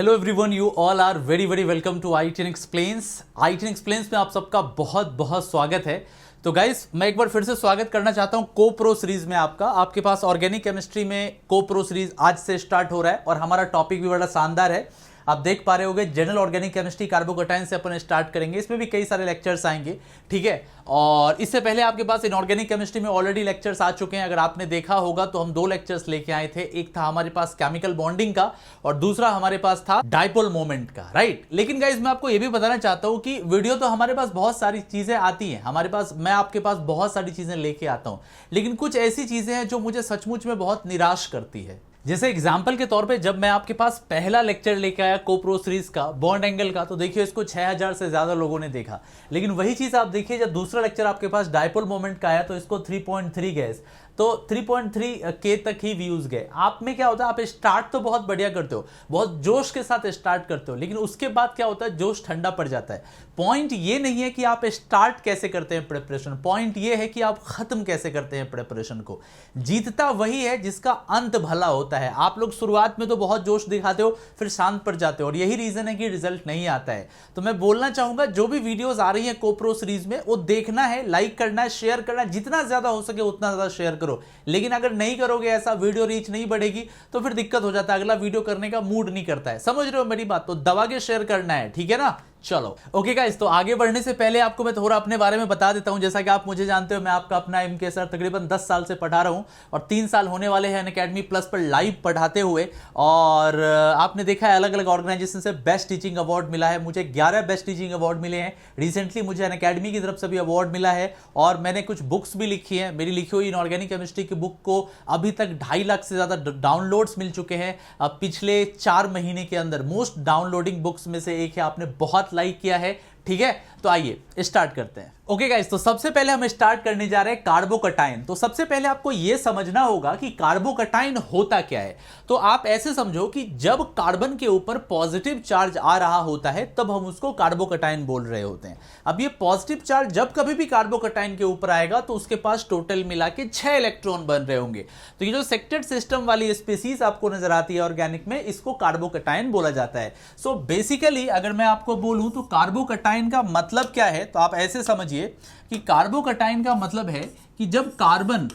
Hello everyone, you all are very very welcome to आई10 explains. आई10 explains में आप सबका बहुत बहुत स्वागत है। तो गाइस, मैं एक बार फिर से स्वागत करना चाहता हूं कोप्रो सीरीज में आपका। आपके पास ऑर्गेनिक केमिस्ट्री में कोप्रो सीरीज आज से स्टार्ट हो रहा है और हमारा टॉपिक भी बड़ा शानदार है। आप देख पा रहे होंगे, जनरल ऑर्गेनिक केमिस्ट्री कार्बोकटाइन से अपन स्टार्ट करेंगे। इसमें भी कई सारे लेक्चर्स आएंगे, ठीक है। और इससे पहले आपके पास इनऑर्गेनिक केमिस्ट्री में ऑलरेडी लेक्चर्स आ चुके हैं। अगर आपने देखा होगा तो हम दो लेक्चर्स लेके आए थे। एक था हमारे पास केमिकल बॉन्डिंग का और दूसरा हमारे पास था डाइपोल मोमेंट का, राइट। लेकिन गाइस, मैं आपको ये भी बताना चाहता हूं कि वीडियो तो हमारे पास बहुत सारी चीजें आती हैं हमारे पास, मैं आपके पास बहुत सारी चीजें लेके आता हूं, लेकिन कुछ ऐसी चीजें हैं जो मुझे सचमुच में बहुत निराश करती है। जैसे एग्जाम्पल के तौर पे जब मैं आपके पास पहला लेक्चर लेके आया कोप्रो सीरीज का बॉन्ड एंगल का, तो देखिए इसको 6000 से ज्यादा लोगों ने देखा। लेकिन वही चीज आप देखिए, जब दूसरा लेक्चर आपके पास डाइपोल मोमेंट का आया तो इसको 3.3 गए, तो 3.3K तक ही व्यूज गए। आप में क्या होता है, आप स्टार्ट तो बहुत बढ़िया करते हो, बहुत जोश के साथ स्टार्ट करते हो, लेकिन उसके बाद क्या होता है, जोश ठंडा पड़ जाता है। पॉइंट ये नहीं है कि आप स्टार्ट कैसे करते हैं प्रिपरेशन, पॉइंट ये है कि आप खत्म कैसे करते हैं प्रिपरेशन को। जीतता वही है जिसका अंत भला होता है। आप लोग शुरुआत में तो बहुत जोश दिखाते हो, फिर शांत पड़ जाते हो, और यही रीजन है कि रिजल्ट नहीं आता है। तो मैं बोलना चाहूंगा, जो भी वीडियोस आ रही है कोप्रो सीरीज में, वो देखना है, लाइक करना है, शेयर करना है, जितना ज्यादा हो सके उतना ज्यादा शेयर करो। लेकिन अगर नहीं करोगे, ऐसा वीडियो रीच नहीं बढ़ेगी, तो फिर दिक्कत हो जाता है, अगला वीडियो करने का मूड नहीं करता है। समझ रहे हो मेरी बात? तो दबा के शेयर करना है, ठीक है ना। चलो ओके गाइस, तो आगे बढ़ने से पहले आपको मैं थोड़ा अपने बारे में बता देता हूं। जैसा कि आप मुझे जानते हो, मैं आपका अपना एमके सर तकरीबन 10 साल से पढ़ा रहा हूं और 3 साल होने वाले हैं अनअकैडमी प्लस पर लाइव पढ़ाते हुए। और आपने देखा है अलग अलग ऑर्गेनाइजेशन से बेस्ट टीचिंग अवार्ड मिला है मुझे। 11 बेस्ट टीचिंग अवार्ड मिले हैं। रिसेंटली मुझे अनअकैडमी की तरफ से भी अवार्ड मिला है और मैंने कुछ बुक्स भी लिखी हैं। मेरी लिखी हुई इनऑर्गेनिक केमिस्ट्री की बुक को अभी तक 2.5 लाख से ज्यादा डाउनलोड्स मिल चुके हैं। अब पिछले 4 महीने के अंदर मोस्ट डाउनलोडिंग बुक्स में से एक है। आपने बहुत लाइक किया है, ठीक है। तो आइए स्टार्ट करते हैं। ओके गाइस, तो सबसे पहले हम स्टार्ट करने जा रहे हैं कार्बोकटाइन। तो सबसे पहले आपको यह समझना होगा कि कार्बोकटाइन होता क्या है। तो आप ऐसे समझो कि जब कार्बन के ऊपर पॉजिटिव चार्ज आ रहा होता है तब हम उसको कार्बोकटाइन बोल रहे होते हैं। अब ये पॉजिटिव चार्ज जब कभी भी कार्बोकटाइन के ऊपर आएगा तो उसके पास टोटल मिला के 6 इलेक्ट्रॉन बन रहे होंगे। तो ये जो सेक्टेड सिस्टम वाली स्पीसीज आपको नजर आती है ऑर्गेनिक में, इसको कार्बोकटाइन बोला जाता है। सो बेसिकली अगर मैं आपको बोलूं तो कार्बोकटाइन का मतलब क्या है, तो आप ऐसे समझिए कि कार्बोकटाइन का मतलब है कि जब कार्बन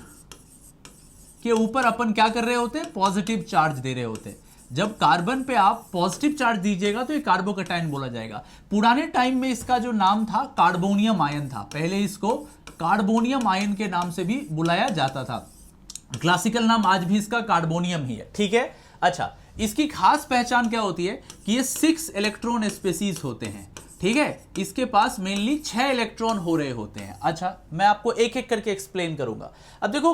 के ऊपर अपन क्या कर रहे होते हैं, पॉजिटिव चार्ज दे रहे होते हैं। जब कार्बन पे आप पॉजिटिव चार्ज दीजिएगा तो ये कार्बोकटाइन बोला जाएगा। पुराने टाइम में इसका जो नाम था कार्बोनियम आयन था। पहले इसको कार्बोनियम आयन के नाम से भी बुलाया जाता था। क्लासिकल नाम आज भी इसका कार्बोनियम ही है, ठीक है। अच्छा, इसकी खास पहचान क्या होती है कि ये 6 इलेक्ट्रॉन स्पीसीज होते हैं, ठीक है। इसके पास मेनली 6 इलेक्ट्रॉन हो रहे होते हैं। अच्छा, मैं आपको एक एक करके एक्सप्लेन करूंगा। अब देखो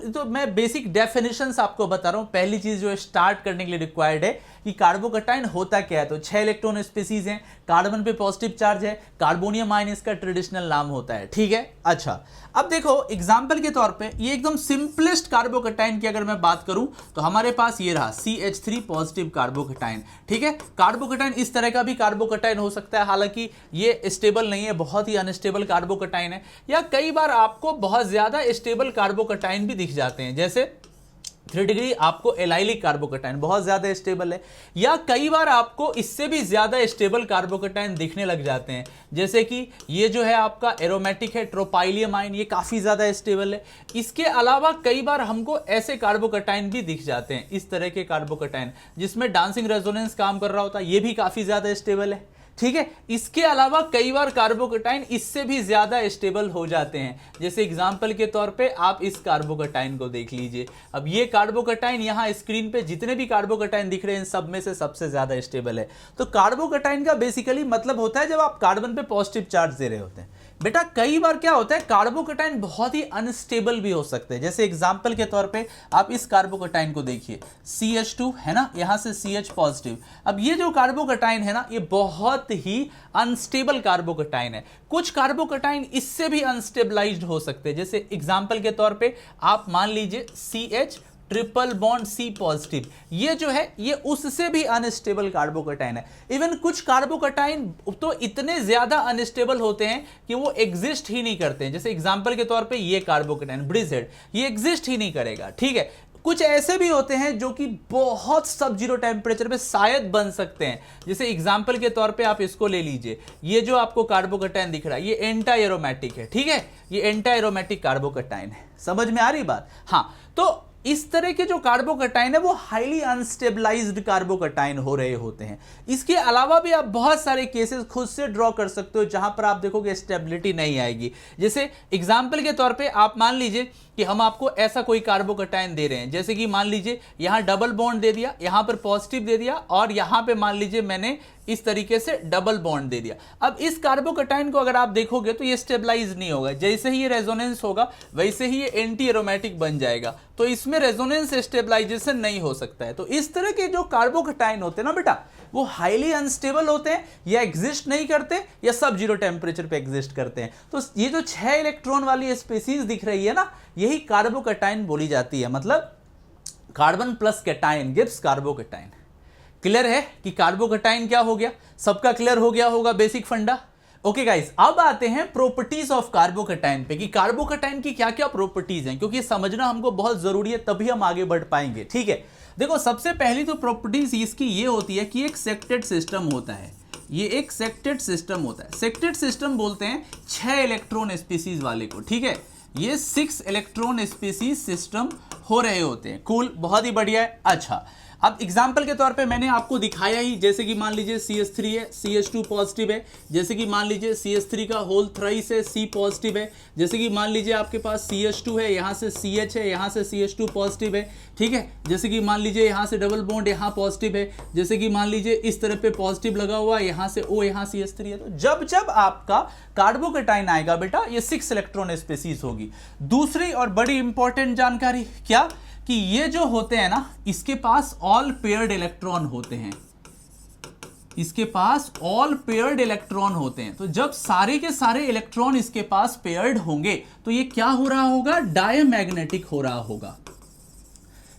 तो मैं बेसिक डेफिनेशंस आपको बता रहा हूं। पहली चीज जो स्टार्ट करने के लिए रिक्वायर्ड है कि कार्बोकटाइन होता क्या है। तो 6 इलेक्ट्रॉन स्पीसीज हैं, कार्बन पे पॉजिटिव चार्ज है, कार्बोनियम आयन इसका ट्रेडिशनल नाम होता है, ठीक है। अच्छा, अब देखो एग्जाम्पल के तौर पे ये एकदम सिंपलेस्ट कार्बोकटाइन की अगर मैं बात करूं तो हमारे पास ये रहा CH3 पॉजिटिव कार्बोकटाइन, ठीक है। कार्बोकटाइन इस तरह का भी कार्बोकटाइन हो सकता है, हालांकि ये स्टेबल नहीं है, बहुत ही अनस्टेबल कार्बोकटाइन है। या कई बार आपको बहुत ज्यादा स्टेबल कार्बोकटाइन भी दिख जाते हैं, जैसे 3 डिग्री आपको एलाइलिक कार्बोकटाइन बहुत ज्यादा स्टेबल है। या कई बार आपको इससे भी ज्यादा स्टेबल कार्बोकटाइन दिखने लग जाते हैं, जैसे कि ये जो है आपका एरोमेटिक है, ट्रोपाइलियम आयन, ये काफी ज्यादा स्टेबल है। इसके अलावा कई बार हमको ऐसे कार्बोकटाइन भी दिख जाते हैं, इस तरह के कार्बोकटाइन जिसमें डांसिंग रेजोनेंस काम कर रहा होता है, ये भी काफी ज्यादा स्टेबल है, ठीक है। इसके अलावा कई बार कार्बोकटाइन इससे भी ज्यादा स्टेबल हो जाते हैं। जैसे एग्जांपल के तौर पे आप इस कार्बोकटाइन को देख लीजिए। अब ये कार्बोकटाइन यहां स्क्रीन पे जितने भी कार्बोकटाइन दिख रहे हैं, इन सब में से सबसे ज्यादा स्टेबल है। तो कार्बोकटाइन का बेसिकली मतलब होता है जब आप कार्बन पे पॉजिटिव चार्ज दे रहे होते हैं। बेटा कई बार क्या होता है, कार्बोकटाइन बहुत ही अनस्टेबल भी हो सकते हैं। जैसे एग्जांपल के तौर पे आप इस कार्बोकटाइन को देखिए, CH2 है ना, यहां से CH पॉजिटिव। अब ये जो कार्बोकटाइन है ना, ये बहुत ही अनस्टेबल कार्बोकटाइन है। कुछ कार्बोकटाइन इससे भी अनस्टेबलाइज्ड हो सकते हैं। जैसे एग्जांपल के तौर पे आप मान लीजिए CH triple bond C positive, ये जो है ये उससे भी अनस्टेबल कार्बोकटाइन है। इवन कुछ कार्बोकटाइन तो इतने ज्यादा अनस्टेबल होते हैं कि वो एग्जिस्ट ही नहीं करते हैं। जैसे एग्जांपल के तौर पे ये कार्बोकटाइन ब्रिजेड, ये एग्जिस्ट ही नहीं करेगा, ठीक है। कुछ ऐसे भी होते हैं जो कि बहुत सब जीरो टेम्परेचर पे शायद बन सकते हैं। जैसे एग्जांपल के तौर पे आप इसको ले लीजिए, ये जो आपको कार्बोकैटायन दिख रहा है ये एंटी एरोमेटिक है, ठीक है, ये एंटी एरोमेटिक कार्बोकैटायन है। समझ में आ रही बात? हाँ, तो इस तरह के जो कार्बोकैटायन है वो हाईली अनस्टेबलाइज्ड कार्बोकैटायन हो रहे होते हैं। इसके अलावा भी आप बहुत सारे केसेस खुद से ड्रॉ कर सकते हो जहां पर आप देखोगे स्टेबिलिटी नहीं आएगी। जैसे एग्जांपल के तौर पे आप मान लीजिए कि हम आपको ऐसा कोई कार्बोकैटायन दे रहे हैं, जैसे कि मान लीजिए यहां डबल बॉन्ड दे दिया, यहां पर पॉजिटिव दे दिया, और यहां पे मान लीजिए मैंने इस तरीके से डबल बॉन्ड दे दिया। अब इस कार्बोकैटायन को अगर आप देखोगे तो ये स्टेबलाइज नहीं होगा, जैसे ही ये रेजोनेंस होगा वैसे ही ये एंटी एरोमेटिक बन जाएगा, तो इसमें रेजोनेंस स्टेबलाइजेशन नहीं हो सकता है। तो इस तरह के जो कार्बोकैटायन होते हैं ना बेटा, वो हाईली अनस्टेबल होते हैं, या एग्जिस्ट नहीं करते या सब जीरो टेम्परेचर पे एग्जिस्ट करते हैं। तो ये जो 6 इलेक्ट्रॉन वाली स्पीसीज दिख रही है ना, यही कार्बोकैटायन बोली जाती है, मतलब carbon plus cation gives carbocation. Clear है कि कार्बोकैटायन क्या हो गया? सबका क्लियर हो गया होगा बेसिक फंडा। ओके गाइस, अब आते हैं प्रॉपर्टीज ऑफ कार्बोकैटायन पे कि कार्बोकैटायन की क्या क्या प्रॉपर्टीज हैं, क्योंकि समझना हमको बहुत जरूरी है, तभी हम आगे बढ़ पाएंगे। ठीक है, देखो सबसे पहली तो प्रॉपर्टीज इसकी ये होती है कि एक सेक्टेड सिस्टम होता है, ये एक सेक्टेड सिस्टम होता है। सेक्टेड सिस्टम बोलते हैं 6 इलेक्ट्रॉन स्पीसीज वाले को, ठीक है, ये 6 इलेक्ट्रॉन स्पीसीज सिस्टम हो रहे होते हैं। कूल, बहुत ही बढ़िया है। अच्छा, अब एग्जाम्पल के तौर पे मैंने आपको दिखाया ही, जैसे कि मान लीजिए CH3 है, CH2 पॉजिटिव है, जैसे कि मान लीजिए CH3 का होल थ्राइस है, C पॉजिटिव है, जैसे कि मान लीजिए आपके पास CH2 है, यहाँ से CH है, यहाँ से CH2 पॉजिटिव है, ठीक है, जैसे कि मान लीजिए यहाँ से डबल बॉन्ड यहाँ पॉजिटिव है, जैसे कि मान लीजिए इस तरह पे पॉजिटिव लगा हुआ है, यहाँ से O, यहाँ CH3 है। तो जब जब आपका कार्बोकैटायन आएगा बेटा, ये 6 इलेक्ट्रॉन स्पीसीज होगी। दूसरी और बड़ी इंपॉर्टेंट जानकारी क्या, कि ये जो होते हैं ना, इसके पास ऑल पेयर्ड इलेक्ट्रॉन होते हैं, इसके पास ऑल पेयर्ड इलेक्ट्रॉन होते हैं। तो जब सारे के सारे इलेक्ट्रॉन इसके पास पेयर्ड होंगे तो ये क्या हो रहा होगा? डायमैग्नेटिक हो रहा होगा।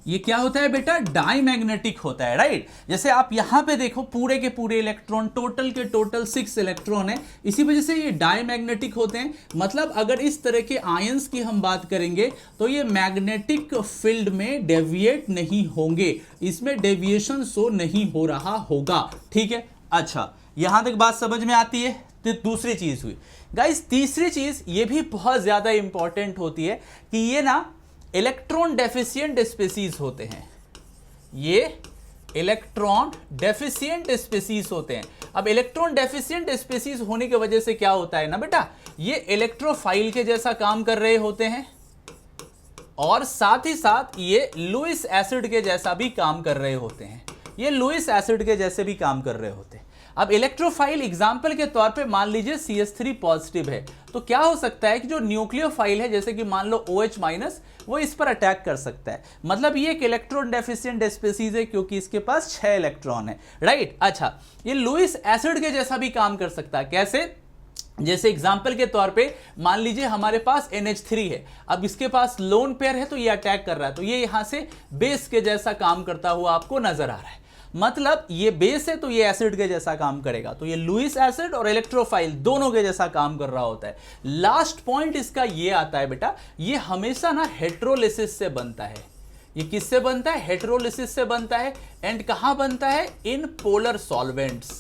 ये क्या होता है बेटा? डायमैग्नेटिक होता है, राइट। जैसे आप यहां पे देखो, पूरे के पूरे इलेक्ट्रॉन, टोटल के टोटल 6 इलेक्ट्रॉन है, इसी वजह से ये डायमैग्नेटिक होते हैं। मतलब अगर इस तरह के आयंस की हम बात करेंगे तो ये मैग्नेटिक फील्ड में डेविएट नहीं होंगे, इसमें डेविएशन शो नहीं हो रहा होगा, ठीक है। अच्छा, यहां तक बात समझ में आती है। तो दूसरी चीज हुई गाइस, तीसरी चीज ये भी बहुत ज्यादा इंपॉर्टेंट होती है कि ये ना इलेक्ट्रॉन डेफिशिएंट स्पीसीज होते हैं, ये इलेक्ट्रॉन डेफिशिएंट स्पीसीज होते हैं। अब इलेक्ट्रॉन डेफिशिएंट स्पीसीज होने की वजह से क्या होता है ना बेटा, ये इलेक्ट्रोफाइल के जैसा काम कर रहे होते हैं, और साथ ही साथ ये लुईस एसिड के जैसा भी काम कर रहे होते हैं, ये लुईस एसिड के जैसे भी काम कर रहे होते हैं। अब इलेक्ट्रोफाइल एग्जाम्पल के तौर पे मान लीजिए CH3 पॉजिटिव है, तो क्या हो सकता है कि जो न्यूक्लियोफाइल है, जैसे कि मान लो OH माइनस, वो इस पर अटैक कर सकता है। मतलब ये एक इलेक्ट्रॉन डेफिशिएंट स्पीसीज है, क्योंकि इसके पास 6 इलेक्ट्रॉन है, राइट। अच्छा, ये लुईस एसिड के जैसा भी काम कर सकता है। कैसे? जैसे एग्जाम्पल के तौर पे मान लीजिए हमारे पास NH3 है, अब इसके पास लोन पेयर है, तो ये अटैक कर रहा है, तो ये यहां से बेस के जैसा काम करता हुआ आपको नजर आ रहा है। मतलब ये बेस है तो ये एसिड के जैसा काम करेगा, तो ये लुईस एसिड और इलेक्ट्रोफाइल दोनों के जैसा काम कर रहा होता है। लास्ट पॉइंट इसका ये आता है बेटा, ये हमेशा ना हेटेरोलिसिस से बनता है। ये किससे बनता है? हेटेरोलिसिस से बनता है। एंड कहां बनता है? In polar solvents,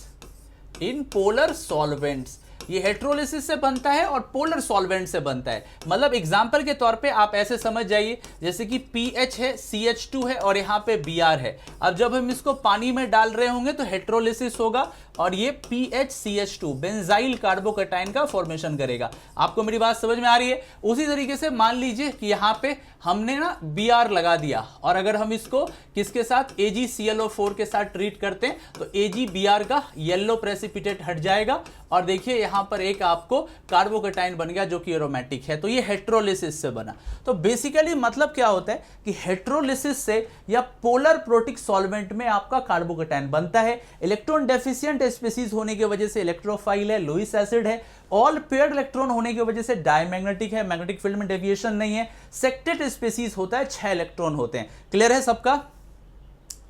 in polar solvents. ये हेटेरोलिसिस से बनता है और पोलर सॉल्वेंट से बनता है। मतलब एग्जांपल के तौर पे आप ऐसे समझ जाइए, जैसे कि पीएच है, CH2 है और यहाँ पे Br है। अब जब हम इसको पानी में डाल रहे होंगे तो हेटेरोलिसिस होगा और ये PHCH2 बेंजाइल कार्बोकैटायन का फॉर्मेशन करेगा। आपको मेरी बात समझ में आ रही है? उसी तरीके से मान लीजिए कि यहाँ पे हमने ना Br लगा दिया और अगर हम इसको किसके साथ AgClO4 के साथ ट्रीट करते हैं तो AgBr का येलो प्रेसिपिटेट हट जाएगा और देखिए यहां पर एक आपको कार्बोकैटायन बन गया जो कि एरोमेटिक है। तो ये हेटेरोलिसिस से बना। तो बेसिकली मतलब क्या होता है कि हेटेरोलिसिस से या पोलर प्रोटिक सॉल्वेंट में आपका कार्बोकैटायन बनता है। इलेक्ट्रॉन डेफिशिएंट स्पीसीज होने की वजह से इलेक्ट्रोफाइल है, लुईस एसिड है। ऑल पेयर्ड इलेक्ट्रॉन होने की वजह से डायमैग्नेटिक है, मैग्नेटिक फील्ड में डेविएशन नहीं है। सेक्टेड स्पीसीज होता है, 6 इलेक्ट्रॉन होते हैं। क्लियर है सबका?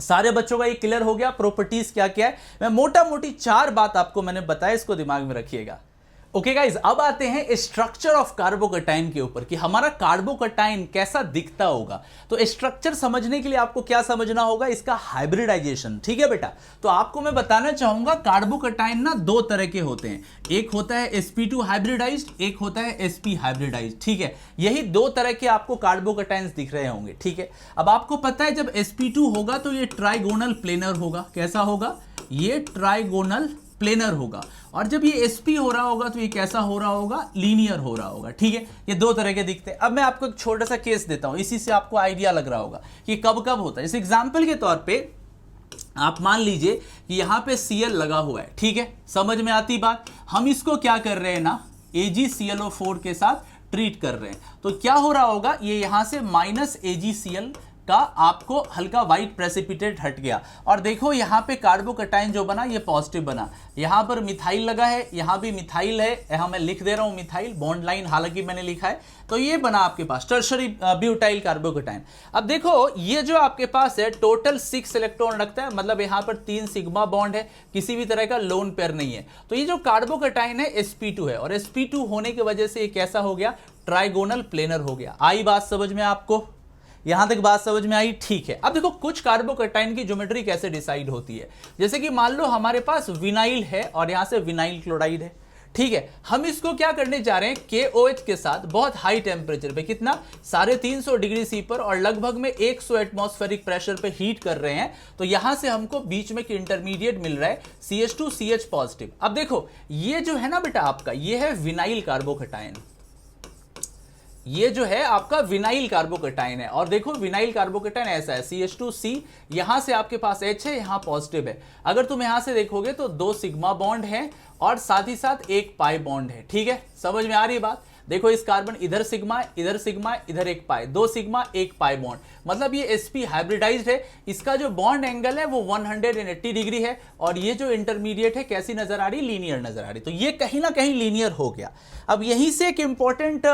सारे बच्चों का ये क्लियर हो गया? प्रॉपर्टीज क्या क्या है? मैं मोटा मोटी 4 बात आपको मैंने बताया, इसको दिमाग में रखिएगा। ओके गाइज, अब आते हैं स्ट्रक्चर ऑफ कार्बोकटाइन के ऊपर कि हमारा कार्बोकटाइन कैसा दिखता होगा। तो स्ट्रक्चर समझने के लिए आपको क्या समझना होगा, इसका हाइब्रिडाइजेशन। ठीक है बेटा, तो आपको मैं बताना चाहूंगा कार्बोकटाइन ना दो तरह के होते हैं, एक होता है sp2 हाइब्रिडाइज्ड, एक होता है sp हाइब्रिडाइज्ड। ठीक है, यही दो तरह के आपको कार्बोकटाइन्स दिख रहे होंगे। ठीक है, अब आपको पता है जब sp2 होगा तो ये ट्राइगोनल प्लेनर होगा। कैसा होगा, ये ट्राइगोनल प्लेनर होगा। और जब ये sp हो रहा होगा तो ये कैसा हो रहा होगा, लीनियर हो रहा होगा। ठीक है, ये दो तरह के दिखते हैं। अब मैं आपको एक छोटा सा केस देता हूं, इसी से आपको आइडिया लग रहा होगा कि कब कब होता है। जैसे एग्जांपल के तौर पे आप मान लीजिए कि यहां पे Cl लगा हुआ है। ठीक है, समझ में आती बात। हम इसको क्या कर रहे हैं ना, AgClO4 के साथ ट्रीट कर रहे हैं, तो क्या हो रहा होगा, ये यहां से -AgCl का आपको हल्का व्हाइट प्रेसिपिटेट हट गया। और देखो यहां पे कार्बोकटाइन जो बना ये पॉजिटिव बना, यहां पर मिथाइल लगा है, यहां भी मिथाइल है, यहां मैं लिख दे रहा हूं मिथाइल, बॉन्ड लाइन हालांकि मैंने लिखा है, तो ये बना आपके पास टर्शरी ब्यूटाइल कार्बोकटाइन। अब देखो ये जो आपके पास है टोटल 6 इलेक्ट्रॉन रखता है, मतलब यहां पर 3 सिग्मा बॉन्ड है, किसी भी तरह का लोन पेयर नहीं है। तो ये जो कार्बोकटाइन है sp2 है, और sp2 होने की वजह से ये कैसा हो गया, ट्राइगोनल प्लेनर हो गया। आई बात समझ में आपको, यहां तक बात समझ में आई? ठीक है। अब देखो कुछ कार्बोकटाइन की ज्योमेट्री कैसे डिसाइड होती है, जैसे कि मान लो हमारे पास विनाइल है और यहां से विनाइल क्लोराइड है। ठीक है, हम इसको क्या करने जा रहे हैं, KOH के साथ बहुत हाई टेम्परेचर पे, कितना 350 डिग्री सी पर और लगभग में 100 एटमॉस्फेरिक प्रेशर पे हीट कर रहे हैं। तो यहां से हमको बीच में इंटरमीडिएट मिल रहा है CH2CH पॉजिटिव। अब देखो ये जो है ना बेटा आपका, ये है विनाइल कार्बोकटाइन, ये जो है आपका विनाइल कार्बोकटाइन है। और देखो विनाइल कार्बोकटाइन ऐसा है, CH2C, यहां से आपके पास H है, यहां पॉजिटिव है। अगर तुम यहां से देखोगे तो 2 सिग्मा बॉन्ड है और साथ ही साथ 1 पाई बॉन्ड है। ठीक है, समझ में आ रही है बात। देखो इस कार्बन इधर सिग्मा, इधर सिग्मा, इधर 1 पाई, 2 सिग्मा 1 पाई बॉन्ड, मतलब ये sp हाइब्रिडाइज्ड है। इसका जो बॉन्ड एंगल है वो 180 डिग्री है, और ये जो इंटरमीडिएट है कैसी नजर आ रही, लीनियर नजर आ रही। तो ये कहीं ना कहीं लीनियर हो गया। अब यहीं से एक इंपॉर्टेंट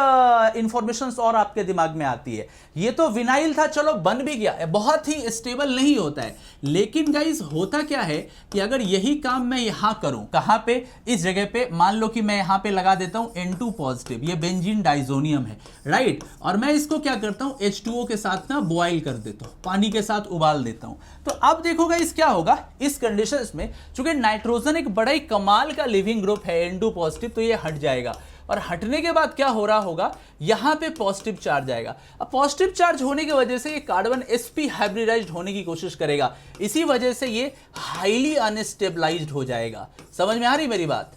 इंफॉर्मेशन और आपके दिमाग में आती है, ये तो विनाइल था, चलो बन भी गया, बहुत ही स्टेबल नहीं होता है। लेकिन गाइस होता क्या है कि अगर यही काम मैं यहां करूं, कहां पे, इस जगह पे, मान लो कि मैं यहां पे लगा देता हूं N2 पॉजिटिव, ये बेंजीन डाइजोनियम है, राइट, और मैं इसको क्या करता हूं H2O के साथ ना बॉयल कर देता हूं, पानी के साथ उबाल देता हूं। तो अब देखो गाइस क्या होगा इस कंडीशंस में, चूंकि नाइट्रोजन एक बड़ा ही कमाल का लिविंग ग्रुप है N2 पॉजिटिव, तो ये हट जाएगा। और हटने के बाद क्या हो रहा होगा, यहां पे पॉजिटिव चार्ज आएगा। अब पॉजिटिव चार्ज होने की वजह से ये कार्बन sp हाइब्रिडाइज्ड होने की कोशिश करेगा, इसी वजह से ये हाईली अनस्टेबलाइज्ड हो जाएगा। समझ में आ रही मेरी बात,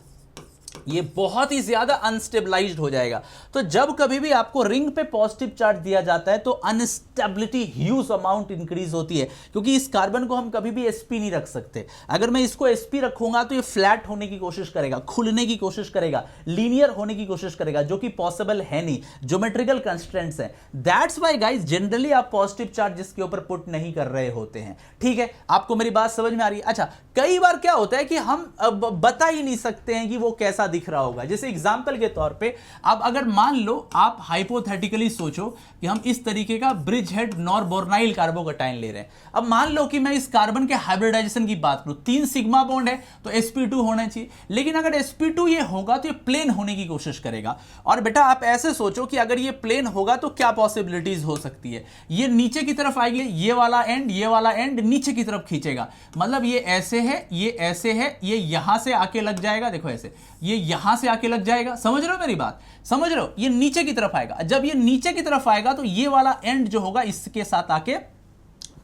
ये बहुत ही ज्यादा अनस्टेबलाइज्ड हो जाएगा। तो जब कभी भी आपको रिंग पे पॉजिटिव चार्ज दिया जाता है तो अनस्टेबिलिटी ह्यूज अमाउंट इंक्रीज होती है, क्योंकि इस कार्बन को हम कभी भी sp नहीं रख सकते। अगर मैं इसको sp रखूंगा तो ये फ्लैट होने की कोशिश करेगा, खुलने की कोशिश करेगा, लीनियर होने की कोशिश करेगा, जो कि पॉसिबल है नहीं, ज्योमेट्रिकल कंस्ट्रेंट्स हैं। दैट्स व्हाई गाइस जनरली आप पॉजिटिव चार्ज इसके ऊपर पुट नहीं कर रहे होते हैं। ठीक है, आपको मेरी बात समझ में आ रही है? अच्छा, कई बार क्या होता है कि हम बता ही नहीं सकते हैं कि वो कैसा दिख रहा होगा। जैसे एग्जांपल के तौर पे अब अगर मान लो आप हाइपोथेटिकली सोचो कि हम इस तरीके का ब्रिज हेड नॉरबोर्नाइल कार्बोकटाइन ले रहे हैं। अब मान लो कि मैं इस कार्बन के हाइब्रिडाइजेशन की बात करूं, 3 सिग्मा बॉन्ड है तो sp2 होना चाहिए, लेकिन अगर sp2 ये होगा तो ये प्लेन होने की कोशिश करेगा। और बेटा आप ऐसे सोचो कि अगर ये प्लेन होगा तो क्या पॉसिबिलिटीज हो सकती है, ये नीचे की तरफ आएगी, ये वाला एंड नीचे की तरफ खींचेगा, मतलब ये ऐसे है, ये ऐसे है, ये यहां से आके लग जाएगा, देखो ऐसे, ये यहां से आके लग जाएगा। समझ रहे हो मेरी बात, समझ रहे हो, ये नीचे की तरफ आएगा। जब ये नीचे की तरफ आएगा तो ये वाला एंड जो होगा इसके साथ आके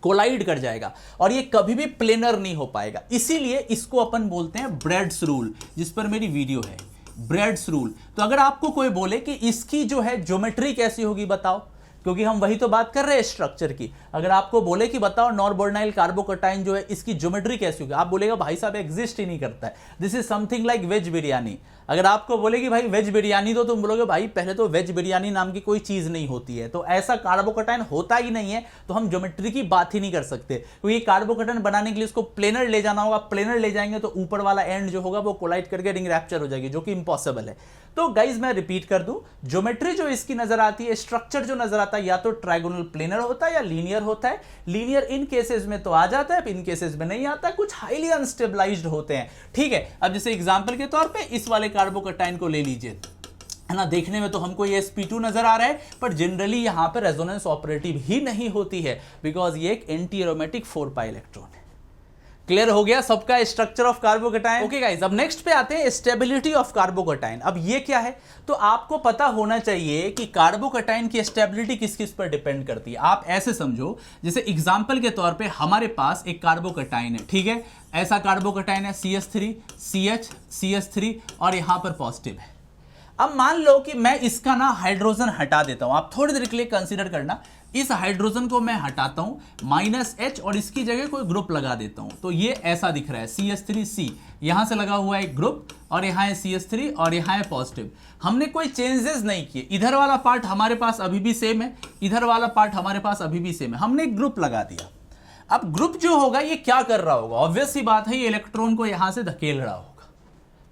कोलाइड कर जाएगा और ये कभी भी प्लेनर नहीं हो पाएगा। इसीलिए इसको अपन बोलते हैं ब्रेड्स रूल, जिस पर मेरी वीडियो है, ब्रेड्स रूल। तो अगर आपको कोई बोले कि इसकी जो है ज्योमेट्री कैसी होगी बताओ, क्योंकि हम वही तो बात कर रहे हैं स्ट्रक्चर की। अगर आपको बोले कि बताओ नॉरबोर्नाइल कार्बोकटाइन जो है इसकी ज्योमेट्री कैसी होगी, आप बोलेगा भाई साहब एग्जिस्ट ही नहीं करता है, this is something like veg biryani. अगर आपको बोले कि भाई वेज बिरयानी, तो तुम बोलोगे भाई पहले तो वेज बिरयानी नाम की कोई चीज नहीं होती है, तो ऐसा कार्बोकटाइन होता ही नहीं है, तो हम ज्योमेट्री की बात ही नहीं कर सकते। क्योंकि कार्बोकटाइन बनाने के लिए इसको प्लेनर ले जाना होगा, प्लेनर ले जाएंगे तो ऊपर वाला एंड जो होगा वो कोलाइड करके रिंग रैप्चर हो जाएगी, जो कि इंपॉसिबल है। तो गाइज मैं रिपीट कर दूं, ज्योमेट्री जो इसकी नजर आती है, स्ट्रक्चर जो नजर आता आता, या तो ट्राइगोनल प्लेनर होता है या लीनियर होता है। लीनियर इन केसेस में तो आ जाता है, इन केसेस में नहीं आता, कुछ हाईली अनस्टेबलाइज्ड होते हैं, ठीक है। अब जैसे एग्जांपल के तौर पे इस वाले कार्बोकैटायन को ले लीजिए, है ना, देखने में तो हमको ये sp2 नजर आ रहा है, पर जनरली यहां पर रेजोनेंस ऑपरेटिव ही नहीं होती है, बिकॉज ये एक एंटी एरोमेटिक 4 पाई इलेक्ट्रॉन है। क्लियर हो गया सबका structure of carbocation. Okay guys, अब नेक्स्ट पे आते हैं स्टेबिलिटी ऑफ कार्बोकैटायन। अब ये क्या है, तो आपको पता होना चाहिए कि कार्बोकैटायन की स्टेबिलिटी किस किस पर डिपेंड करती है। आप ऐसे समझो, जैसे एग्जांपल के तौर पे हमारे पास एक कार्बोकैटायन है, ठीक है, ऐसा कार्बोकैटायन है CH3 CH CH3 और यहां पर पॉजिटिव है। अब मान लो कि मैं इसका ना हाइड्रोजन हटा देता हूं, आप थोड़ी देर के लिए कंसीडर करना, इस हाइड्रोजन को मैं हटाता हूं -H और इसकी जगह कोई ग्रुप लगा देता हूं, तो ये ऐसा दिख रहा है CH3C, यहां से लगा हुआ है एक ग्रुप और यहां है CH3 और यहां है पॉजिटिव। हमने कोई चेंजेस नहीं किए, इधर वाला पार्ट हमारे पास अभी भी सेम है, इधर वाला पार्ट हमारे पास अभी भी सेम है, हमने एक ग्रुप लगा दिया। अब ग्रुप जो होगा ये क्या कर रहा होगा, ऑब्वियस सी बात है, ये इलेक्ट्रॉन को यहां से धकेल रहा होगा,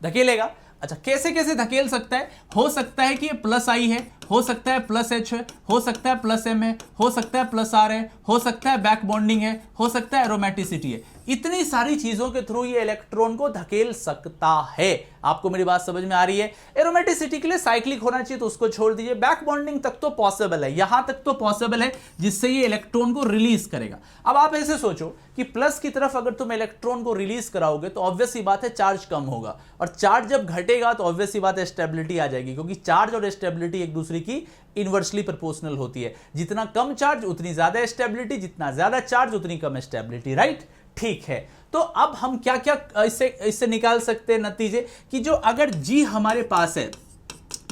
धकेलेगा। अच्छा, कैसे कैसे धकेल सकता है, हो सकता है कि ये +I है, हो सकता है +H है, हो सकता है +M है, हो सकता है +R है, हो सकता है बैक बॉन्डिंग है, हो सकता है एरोमेटिसिटी है। इतनी सारी चीजों के थ्रू ये इलेक्ट्रॉन को धकेल सकता है। आपको मेरी बात समझ में आ रही है। एरोमेटिसिटी के लिए साइक्लिक होना चाहिए तो उसको छोड़ दीजिए, बैक बॉन्डिंग तक तो पॉसिबल है, यहां तक तो पॉसिबल है जिससे ये इलेक्ट्रॉन को रिलीज करेगा। अब आप ऐसे सोचो कि प्लस की तरफ अगर तुम इलेक्ट्रॉन को रिलीज कराओगे तो ऑब्वियस सी बात है चार्ज कम होगा, और चार्ज जब घटेगा तो ऑब्वियस सी बात है स्टेबिलिटी आ जाएगी, क्योंकि चार्ज और स्टेबिलिटी एक दूसरे की इनवर्सली प्रोपोर्शनल होती है। जितना कम चार्ज उतनी ज्यादा स्टेबिलिटी, जितना ज्यादा चार्ज उतनी कम स्टेबिलिटी, राइट। ठीक है, तो अब हम क्या क्या इससे निकाल सकते हैं नतीजे, कि जो अगर G हमारे पास है,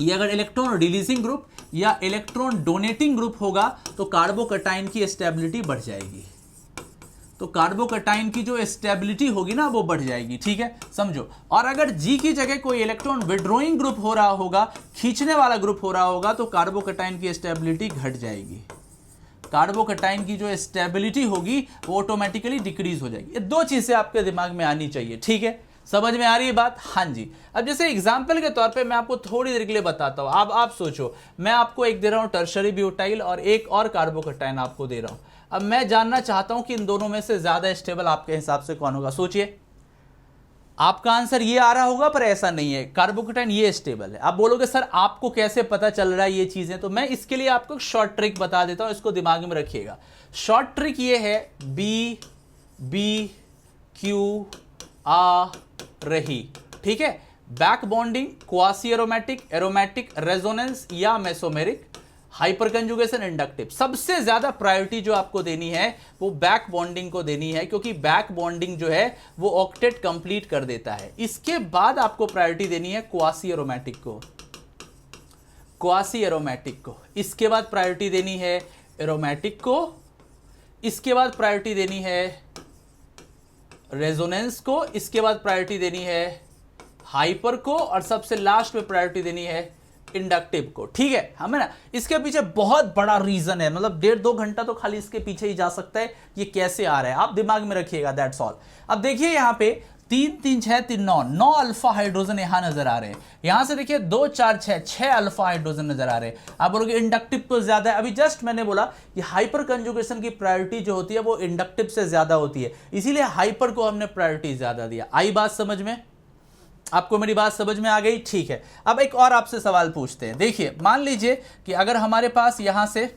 ये अगर इलेक्ट्रॉन रिलीजिंग ग्रुप या इलेक्ट्रॉन डोनेटिंग ग्रुप होगा तो कार्बोकैटायन की स्टेबिलिटी बढ़ जाएगी, तो कार्बोकैटायन की जो स्टेबिलिटी होगी ना वो बढ़ जाएगी, ठीक है, समझो। और अगर G की जगह कोई इलेक्ट्रॉन विड्रॉइंग ग्रुप हो रहा होगा, खींचने वाला ग्रुप हो रहा होगा, तो कार्बोकैटायन की स्टेबिलिटी घट जाएगी, कार्बोकैटायन की जो स्टेबिलिटी होगी वो ऑटोमेटिकली डिक्रीज हो जाएगी। ये दो चीजें आपके दिमाग में आनी चाहिए, ठीक है, समझ में आ रही है बात। हाँ जी। अब जैसे एग्जांपल के तौर पे मैं आपको थोड़ी देर के लिए बताता हूं। अब आप सोचो, मैं आपको एक दे रहा हूं टर्शरी ब्यूटाइल और एक और कार्बोकैटायन आपको दे रहा हूं। अब मैं जानना चाहता हूं कि इन दोनों में से ज्यादा स्टेबल आपके हिसाब से कौन होगा। सोचिए, आपका आंसर ये आ रहा होगा, पर ऐसा नहीं है, कार्बोकैटायन ये स्टेबल है। आप बोलोगे सर आपको कैसे पता चल रहा है ये चीजें, तो मैं इसके लिए आपको शॉर्ट ट्रिक बता देता हूं, इसको दिमाग में रखिएगा। शॉर्ट ट्रिक ये है, बी बी क्यू आ रही, ठीक है, back bonding, quasi aromatic, aromatic resonance या मेसोमेरिक, हाइपर कंजुगेशन, इंडक्टिव। सबसे ज्यादा प्रायोरिटी जो आपको देनी है वो बैक बॉन्डिंग को देनी है, क्योंकि बैक बॉन्डिंग जो है वो ऑक्टेट कंप्लीट कर देता है। इसके बाद आपको प्रायोरिटी देनी है क्वासी एरोमेटिक को, क्वासी एरोमेटिक को। इसके बाद प्रायोरिटी देनी है एरोमेटिक को, इसके बाद प्रायोरिटी देनी है रेजोनेंस को, इसके बाद प्रायोरिटी देनी है हाइपर को, और सबसे लास्ट में प्रायोरिटी देनी है इंडक्टिव को, ठीक है। हमें ना इसके पीछे बहुत बड़ा रीजन है, मतलब 1.5-2 घंटा तो खाली इसके पीछे ही जा सकता है, ये कैसे आ रहा है आप दिमाग में रखिएगा, दैट्स ऑल। अब देखिए यहां पे 3 3 6 3 9 अल्फा हाइड्रोजन यहां नजर आ रहे हैं। यहां से देखिए 2 4 6 अल्फा हाइड्रोजन नजर आ रहे हैं। आप बोलोगे इंडक्टिव तो ज्यादा है, अभी जस्ट मैंने बोला कि हाइपर कंजुगेशन की प्रायोरिटी जो होती है वो इंडक्टिव से ज्यादा होती है, इसीलिए हाइपर को हमने प्रायोरिटी ज्यादा दिया। आई बात समझ में? आपको मेरी बात समझ में आ गई? ठीक है। अब एक और आपसे सवाल पूछते हैं। देखिए, मान लीजिए कि अगर हमारे पास यहां से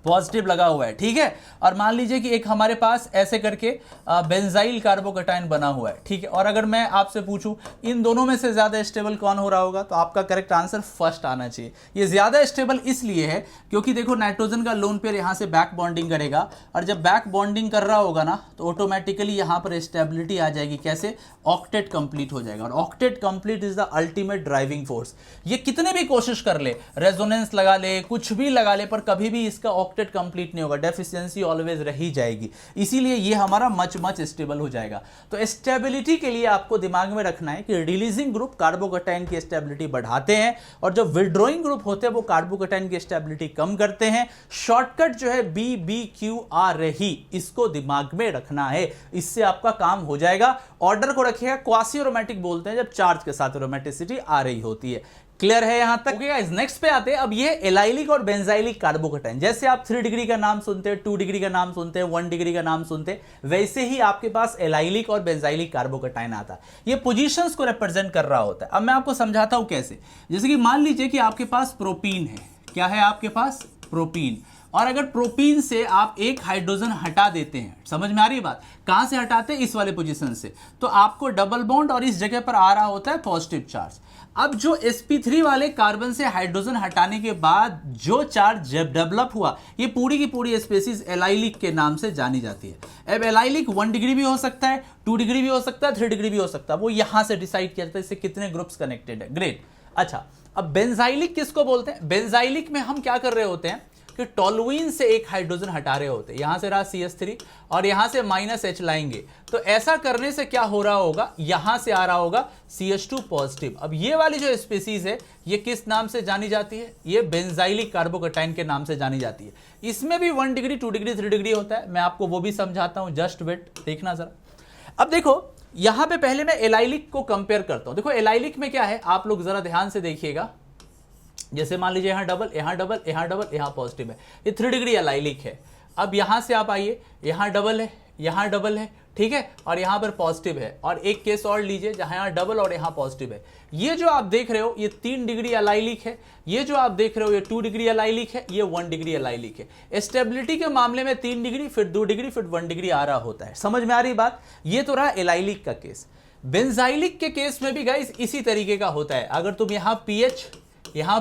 पॉजिटिव लगा हुआ है, ठीक है, और मान लीजिए कि एक हमारे पास ऐसे करके बेंजाइल कार्बोकैटायन बना हुआ है, ठीक है, और अगर मैं आपसे पूछूं इन दोनों में से ज्यादा स्टेबल कौन हो रहा होगा, तो आपका करेक्ट आंसर फर्स्ट आना चाहिए। ये ज्यादा स्टेबल इसलिए है क्योंकि देखो नाइट्रोजन का लोन पेयर यहां से बैक बॉन्डिंग करेगा, और जब बैक बॉन्डिंग कर रहा होगा ना तो ऑटोमेटिकली यहां पर स्टेबिलिटी आ जाएगी। कैसे? ऑक्टेट कंप्लीट हो जाएगा, और octet complete is the ultimate driving force. ये कितने भी कोशिश कर ले, रेजोनेंस लगा ले, कुछ भी लगा ले, पर कभी भी इसका ऑक्टेट कंप्लीट नहीं होगा, डेफिशिएंसी ऑलवेज रही जाएगी। इसीलिए ये हमारा मच स्टेबल हो जाएगा। तो स्टेबिलिटी के लिए आपको दिमाग में रखना है कि रिलीजिंग ग्रुप कार्बोकैटायन की स्टेबिलिटी बढ़ाते हैं, और जो विड्रॉइंग ग्रुप होते हैं वो कार्बोकैटायन की स्टेबिलिटी कम करते हैं। शॉर्टकट जो है बी बी क्यू आ रही, इसको दिमाग में रखना है, इससे आपका काम हो जाएगा। ऑर्डर को रखिएगा, क्वासी एरोमेटिक बोलते हैं जब चार्ज के साथ एरोमेटिसिटी आ रही होती है। क्लियर है यहां तक? ओके गाइस, नेक्स्ट पे आते हैं। अब ये एलाइलिक और बेंजाइलिक कार्बोकैटायन, जैसे आप 3 डिग्री का नाम सुनते हैं, 2 डिग्री का नाम सुनते हैं, 1 डिग्री का नाम सुनते हैं, वैसे ही आपके पास एलाइलिक और बेंजाइलिक कार्बोकैटायन आता है। ये पोजीशंस को रिप्रेजेंट कर रहा होता है। अब मैं आपको समझाता हूं कैसे। जैसे कि मान लीजिए कि आपके पास प्रोपीन है। क्या है आपके पास? प्रोपीन। और अगर प्रोपीन से आप एक हाइड्रोजन हटा देते हैं, समझ में आ रही है बात? कहां से हटाते हैं? इस वाले पोजीशन से, तो आपको डबल बॉन्ड और इस जगह पर आ रहा होता है पॉजिटिव चार्ज। अब जो sp3 वाले कार्बन से हाइड्रोजन हटाने के बाद जो चार्ज जब डेवलप हुआ, ये पूरी की पूरी स्पीसीज एलाइलिक के नाम से जानी जाती है। अब एलाइलिक 1 डिग्री भी हो सकता है, 2 डिग्री भी हो सकता है, 3 डिग्री भी हो सकता है, वो यहां से डिसाइड किया जाता है इससे कितने ग्रुप्स कनेक्टेड है। ग्रेट। अच्छा, अब बेंजाइलिक किसको बोलते हैं? बेंजाइलिक में हम क्या कर रहे होते हैं कि टोलुइन से एक हाइड्रोजन हटा रहे होते हैं, यहां से रहा CH3 और यहां से -H लाएंगे, तो ऐसा करने से क्या हो रहा होगा, यहां से आ रहा होगा CH2 पॉजिटिव। अब ये वाली जो स्पीसीज है ये किस नाम से जानी जाती है? ये बेंजाइलिक कार्बोकैटायन के नाम से जानी जाती है। इसमें भी 1 डिग्री, 2 डिग्री, 3 डिग्री होता है, मैं आपको वो भी समझाता हूं, जस्ट वेट, देखना जरा। अब देखो यहां पे पहले मैं एलाइलिक को कंपेयर करता हूं। देखो एलाइलिक में क्या है, आप लोग जरा ध्यान से देखिएगा। जैसे मान लीजिए यहां डबल, यहां डबल, यहां डबल, यहां पॉजिटिव है, ये 3 डिग्री एलाइलिक है। अब यहां से आप आइए, यहां डबल है, यहां डबल है, ठीक है, और यहां पर पॉजिटिव है। और एक केस और लीजिए जहां यहां डबल और यहां पॉजिटिव है। ये जो आप देख रहे हो ये 3 डिग्री एलाइलिक है, ये जो आप देख रहे हो ये 2 डिग्री एलाइलिक है, ये 1 डिग्री एलाइलिक है। स्टेबिलिटी के मामले में 3 डिग्री, फिर 2 डिग्री, फिर 1 डिग्री आ रहा होता है। समझ में आ रही बात? ये तो रहा एलाइलिक का केस। बेंजाइलिक के केस में भी गाइस इसी तरीके का होता है। अगर तुम यहां पीएच, यहां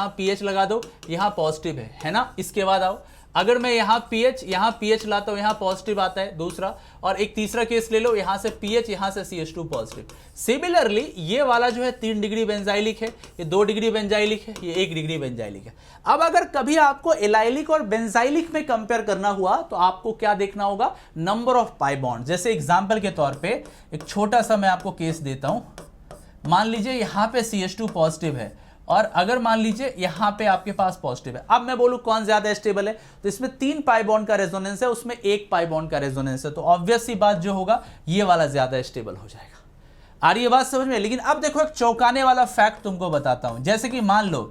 पीएच लगा दो, यहां पॉजिटिव है ना। इसके बाद आओ, अगर मैं यहां पीएच लाता हूं, यहां पॉजिटिव आता है दूसरा, और एक तीसरा केस ले लो, यहां से पीएच, यहां से CH2 पॉजिटिव। सिमिलरली ये वाला जो है 3 डिग्री बेंजाइलिक है, ये 2 डिग्री बेंजाइलिक है, ये 1 डिग्री बेंजाइलिक है। अब अगर कभी आपको एलाइलिक और बेंजाइलिक में कंपेयर करना हुआ तो आपको क्या देखना होगा? Number of pi bond. जैसे एग्जाम्पल के तौर पर एक छोटा सा मैं आपको केस देता हूं। मान लीजिए यहां पे CH2 पॉजिटिव है और अगर मान लीजिए यहां पे आपके पास पॉजिटिव है। अब मैं बोलूं कौन ज्यादा स्टेबल है, तो इसमें 3 पाई बॉन्ड का रेजोनेंस है, उसमें 1 पाई बॉन्ड का रेजोनेंस है, तो ऑब्वियस सी बात जो होगा ये वाला ज्यादा स्टेबल हो जाएगा। आ रही है बात समझ में? लेकिन अब देखो एक चौंकाने वाला फैक्ट तुमको बताता हूं। जैसे कि मान लो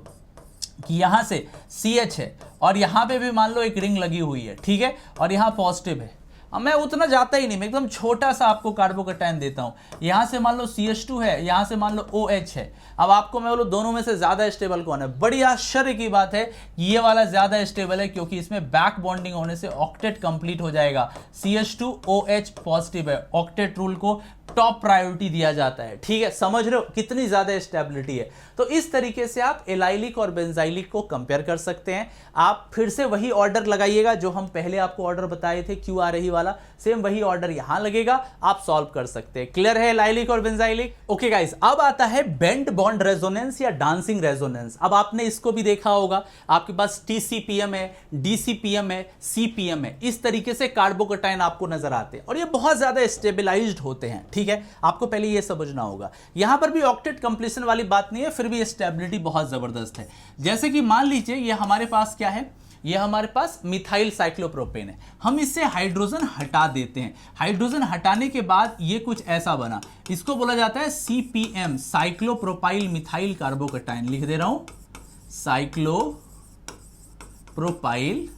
कि यहां से CH है और यहां पे भी मान लो एक रिंग लगी हुई है, ठीक है, और यहां पॉजिटिव है। अब मैं उतना जाता ही नहीं, मैं एकदम छोटा सा आपको कार्बोकैटायन देता हूं। यहां से मान लो CH2 है, यहां से मान लो OH है। अब आपको मैं बोलूं दोनों में से ज्यादा स्टेबल कौन है? बड़ी आश्चर्य की बात है, ये वाला ज्यादा स्टेबल है, क्योंकि इसमें बैक बॉन्डिंग होने से ऑक्टेट कंप्लीट हो जाएगा। CH2OH पॉजिटिव है, ऑक्टेट रूल को टॉप प्रायोरिटी दिया जाता है। ठीक है, समझ रहे हो कितनी ज्यादा स्टेबिलिटी है? तो इस तरीके से आप एलाइलिक और बेंजाइलिक को कंपेयर कर सकते हैं। आप फिर से वही ऑर्डर लगाइएगा जो हम पहले आपको ऑर्डर बताए थे, क्यू आ रही वाला, सेम वही ऑर्डर यहां लगेगा, आप सॉल्व कर सकते हैं। क्लियर है एलाइलिक और बेंजाइलिक? ओके गाइस, अब आता है बेंट बॉन्ड रेजोनेंस या डांसिंग रेजोनेंस। अब आपने इसको भी देखा होगा, आपके पास TCPM है, DCPM है, CPM है, इस तरीके से कार्बोकैटायन आपको नजर आते हैं और ये बहुत ज्यादा स्टेबलाइज्ड होते हैं। ठीक है, आपको पहले ये समझना होगा। यहां पर भी ऑक्टेट कंप्लीशन वाली बात नहीं है, फिर भी स्टेबिलिटी बहुत जबरदस्त है। जैसे कि मान लीजिए ये हमारे पास क्या है, ये हमारे पास मिथाइल साइक्लोप्रोपेन है। हम इससे हाइड्रोजन हटा देते हैं, हाइड्रोजन हटाने के बाद ये कुछ ऐसा बना, इसको बोला जाता है CPM, साइक्लोप्रोपाइल मिथाइल कार्बोकैटायन। लिख दे रहा हूं, साइक्लोप्रोपाइल